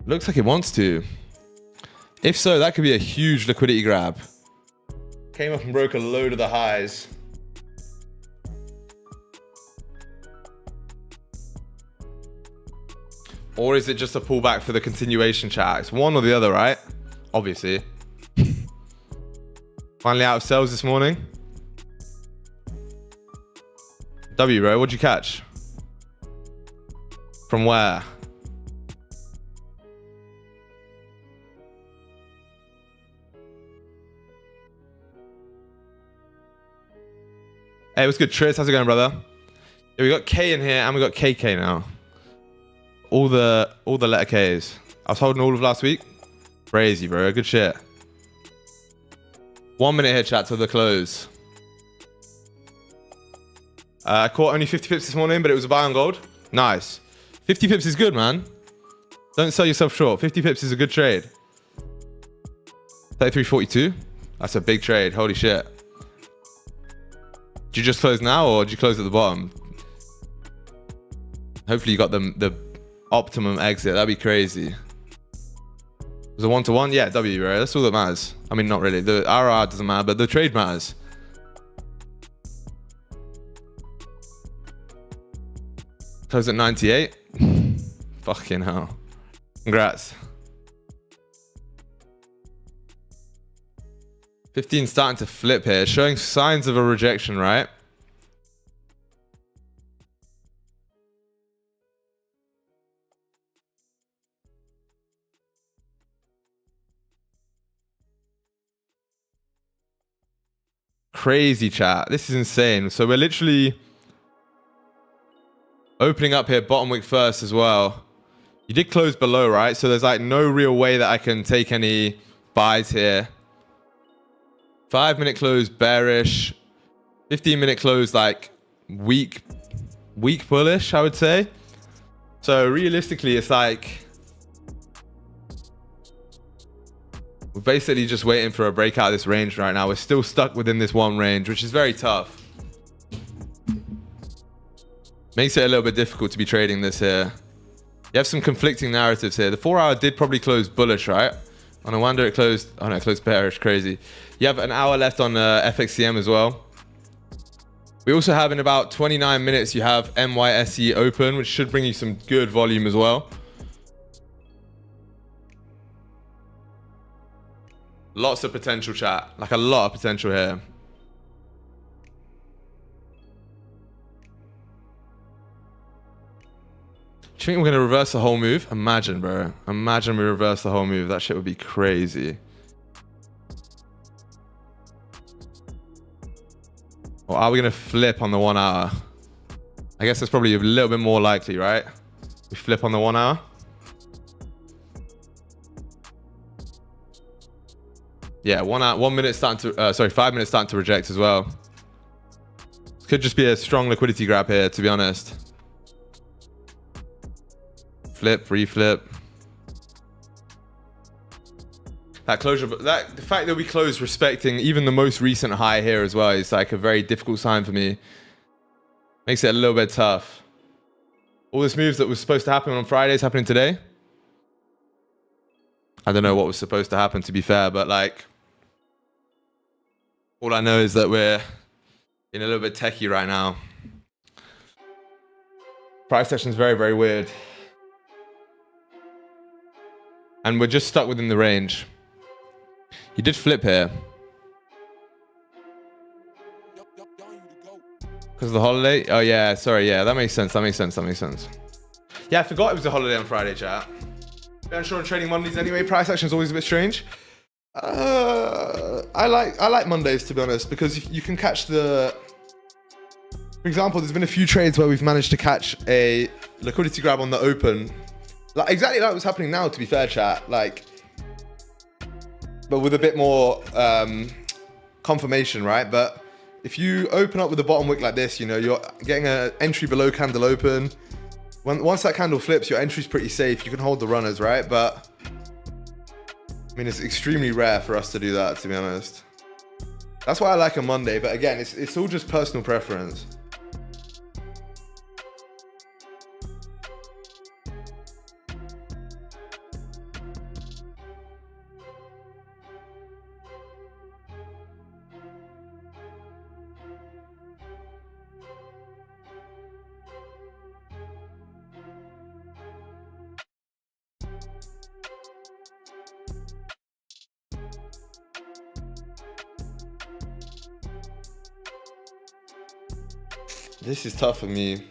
Looks like it wants to. If so, that could be a huge liquidity grab. Came up and broke a load of the highs. Or is it just a pullback for the continuation, chat? It's one or the other, right? Obviously. Finally out of sales this morning. W, bro, what'd you catch? From where? Hey, what's good, Tris? How's it going, brother? Yeah, we got K in here and we got KK now. All the letter Ks. I was holding all of last week. Crazy, bro. Good shit. 1 minute here, chat, till the close. I caught only 50 pips this morning, but it was a buy on gold. Nice. 50 pips is good, man. Don't sell yourself short. 50 pips is a good trade. 33.42. That's a big trade. Holy shit. Did you just close now or did you close at the bottom? Hopefully you got the optimum exit. That'd be crazy. Was it 1-to-1? Yeah, W, right? That's all that matters. I mean, not really. The RR doesn't matter, but the trade matters. Close at 98. Fucking hell. Congrats. 15 starting to flip here, showing signs of a rejection, right? Crazy, chat. This is insane. So we're literally opening up here, bottom wick first as well. You did close below, right? So there's like no real way that I can take any buys here. 5-minute close bearish. 15-minute close like weak bullish, I would say. So realistically, it's like we're basically just waiting for a breakout of this range right now. We're still stuck within this one range, which is very tough. Makes it a little bit difficult to be trading this here. You have some conflicting narratives here. The 4-hour did probably close bullish, right? On a wonder it closed. Oh no, it closed bearish. Crazy. You have an hour left on FXCM as well. We also have in about 29 minutes, you have NYSE open, which should bring you some good volume as well. Lots of potential, chat. Like a lot of potential here. Do you think we're going to reverse the whole move? Imagine, bro. Imagine we reverse the whole move. That shit would be crazy. Or are we going to flip on the 1 hour? I guess that's probably a little bit more likely, right? We flip on the 1 hour. Yeah, 1 hour, 1 minute starting to, 5 minutes starting to reject as well. This could just be a strong liquidity grab here, to be honest. Flip, reflip. That closure, the fact that we closed respecting even the most recent high here as well is like a very difficult sign for me. Makes it a little bit tough. All this moves that was supposed to happen on Friday is happening today. I don't know what was supposed to happen, to be fair, but like, all I know is that we're in a little bit techie right now. Price action's very, very weird. And we're just stuck within the range. You did flip here. Because of the holiday? Oh yeah, sorry, yeah, that makes sense, that makes sense, that makes sense. Yeah, I forgot it was a holiday on Friday, chat. I'm sure on trading Mondays anyway, price action is always a bit strange. I like Mondays, to be honest, because you can catch the... For example, there's been a few trades where we've managed to catch a liquidity grab on the open. Like exactly like what's happening now, to be fair, chat. Like, but with a bit more confirmation, right? But if you open up with a bottom wick like this, you know, you're getting an entry below candle open. Once that candle flips, your entry's pretty safe. You can hold the runners, right? But I mean, it's extremely rare for us to do that, to be honest. That's why I like a Monday. But again, it's all just personal preference. This is tough for me.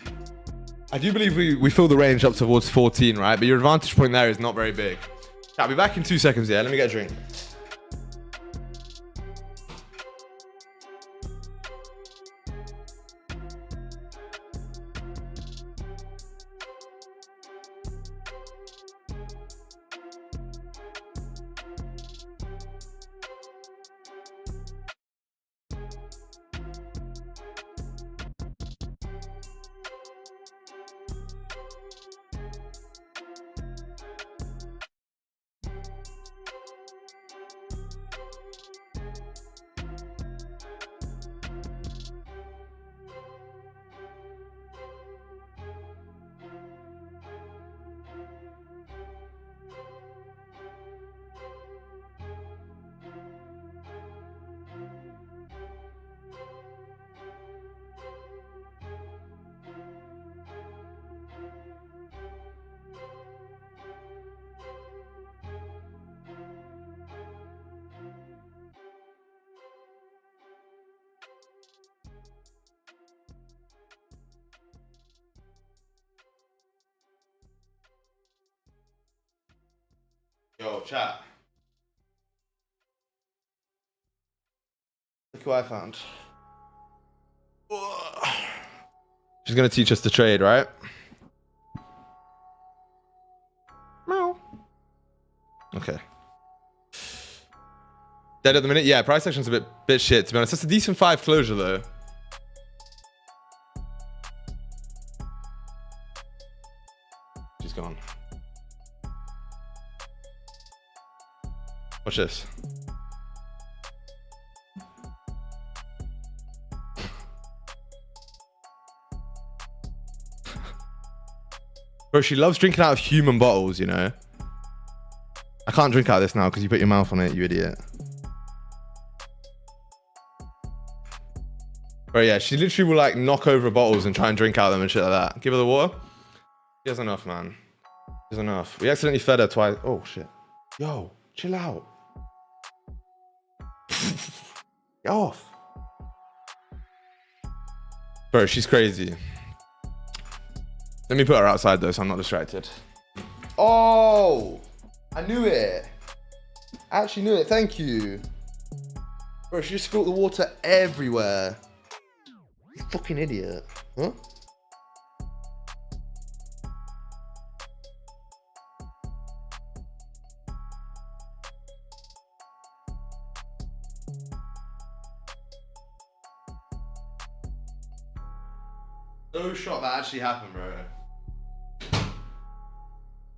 I do believe we fill the range up towards 14, right? But your advantage point there is not very big. I'll be back in 2 seconds, yeah? Let me get a drink. Yo, chat. Look what I found. She's gonna teach us to trade, right? Meow. Okay. Dead at the minute? Yeah, price action's a bit shit, to be honest. That's a decent 5 closure, though. She's gone. Watch this. Bro, she loves drinking out of human bottles, you know? I can't drink out of this now because you put your mouth on it, you idiot. Bro, yeah, she literally will like knock over bottles and try and drink out of them and shit like that. Give her the water. She has enough, man. She has enough. We accidentally fed her twice. Oh, shit. Yo, chill out. Get off. Bro, she's crazy. Let me put her outside though, so I'm not distracted. Oh, I knew it. I actually knew it. Thank you. Bro, she just spilled the water everywhere. You fucking idiot. Huh? No shot that actually happened, bro.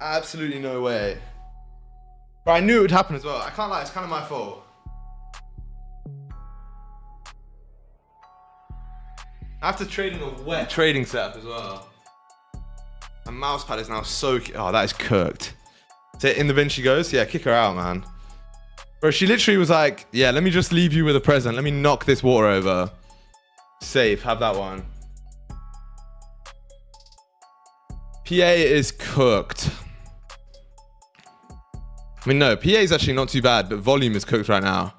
Absolutely no way. But I knew it would happen as well. I can't lie, it's kind of my fault. I have to trade in a wet trading setup as well. My mouse pad is now so... Oh, that is cooked. So in the bin she goes? Yeah, kick her out, man. Bro, she literally was like, yeah, let me just leave you with a present. Let me knock this water over. Safe, have that one. PA is cooked. I mean, no, PA is actually not too bad, but volume is cooked right now.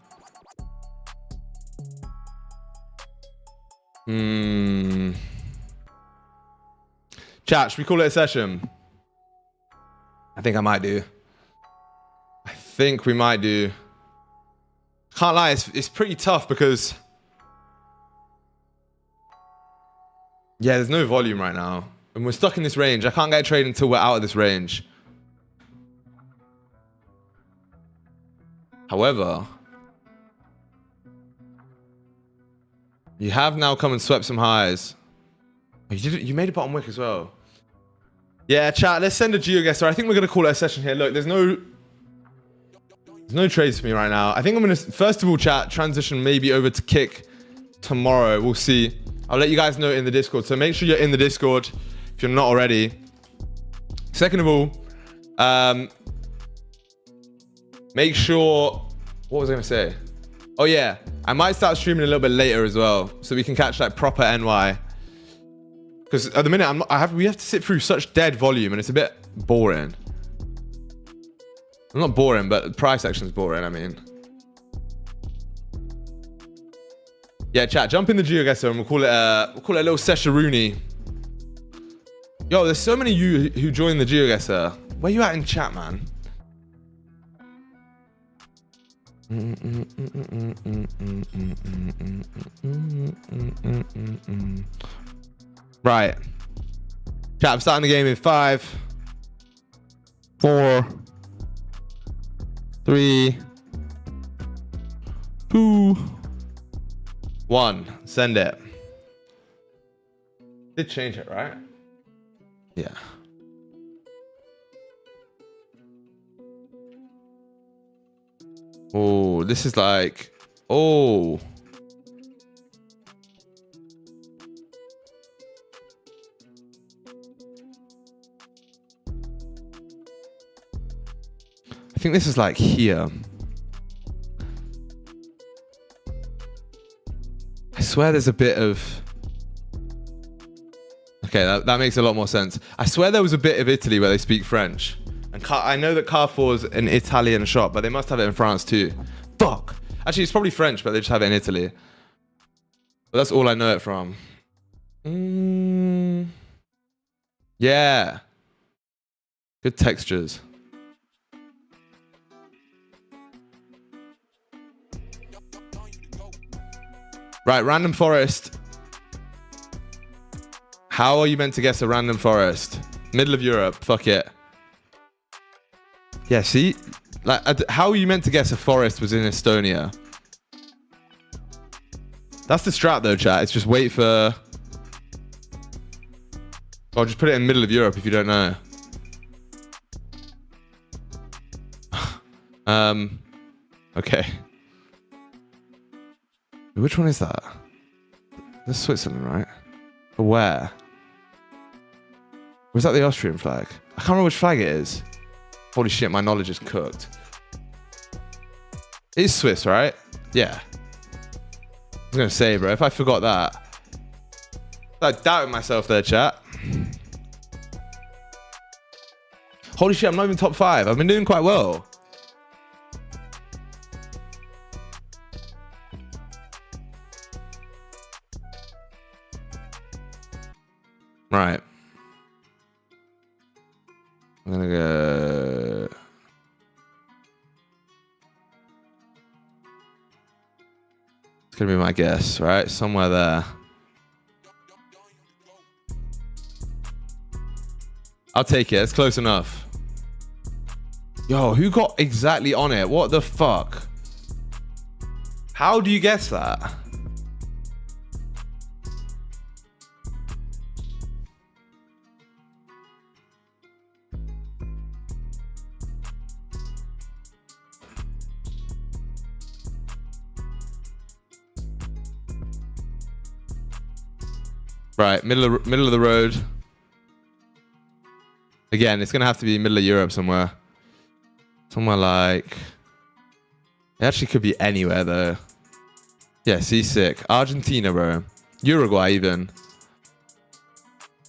Chat, should we call it a session? I think I might do. I think we might do. Can't lie, it's pretty tough because... Yeah, there's no volume right now. And we're stuck in this range. I can't get a trade until we're out of this range. However, you have now come and swept some highs. You made a bottom wick as well. Yeah, chat, let's send a Geoguessr. I think we're going to call it a session here. Look, there's no trades for me right now. I think I'm going to, first of all, chat, transition maybe over to kick tomorrow. We'll see. I'll let you guys know in the Discord. So make sure you're in the Discord if you're not already. Second of all, make sure, what was I going to say? Oh yeah, I might start streaming a little bit later as well, so we can catch like proper NY. Because at the minute, we have to sit through such dead volume, and it's a bit boring. Not boring, but price action is boring. I mean, yeah, chat, jump in the Geoguessr, and we'll call it a little session-rooney. Yo, there's so many of you who joined the Geoguessr. Where you at in chat, man? Right. Chat, I'm starting the game in 5, 4, 3, 2, 1. Send it. Did change it, right? Yeah. Oh, this is like, oh. I think this is like here. I swear there's a bit of... Okay, that makes a lot more sense. I swear there was a bit of Italy where they speak French. And I know that Carrefour's an Italian shop, but they must have it in France too. Fuck! Actually, it's probably French, but they just have it in Italy. But that's all I know it from. Yeah. Good textures. Right, random forest. How are you meant to guess a random forest? Middle of Europe. Fuck it. Yeah, see? Like, how are you meant to guess a forest was in Estonia? That's the strat though, chat. It's just wait for... Or just put it in middle of Europe if you don't know. Okay. Which one is that? That's Switzerland, right? Or where? Or is that the Austrian flag? I can't remember which flag it is. Holy shit, my knowledge is cooked. It is Swiss, right? Yeah. I was gonna say, bro, if I forgot that. I doubted myself there, chat. Holy shit, I'm not even top 5. I've been doing quite well. Right. I'm gonna go... It's gonna be my guess, right? Somewhere there. I'll take it. It's close enough. Yo, who got exactly on it? What the fuck? How do you guess that? Right, middle of the road. Again, it's gonna have to be middle of Europe somewhere. Somewhere like... It actually could be anywhere though. Yeah, see, sick. Argentina, bro. Uruguay even.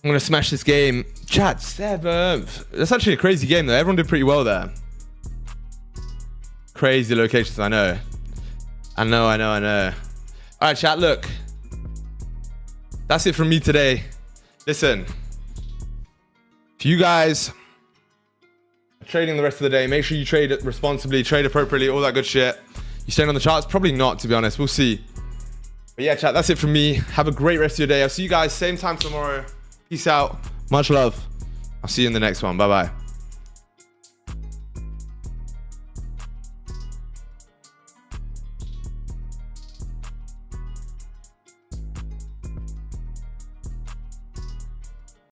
I'm gonna smash this game. Chat, 7th. That's actually a crazy game though. Everyone did pretty well there. Crazy locations, I know. I know. Alright, chat, look. That's it from me today. Listen. If you guys are trading the rest of the day, make sure you trade it responsibly, trade appropriately, all that good shit. You staying on the charts? Probably not, to be honest. We'll see. But yeah, chat, that's it from me. Have a great rest of your day. I'll see you guys same time tomorrow. Peace out. Much love. I'll see you in the next one. Bye-bye.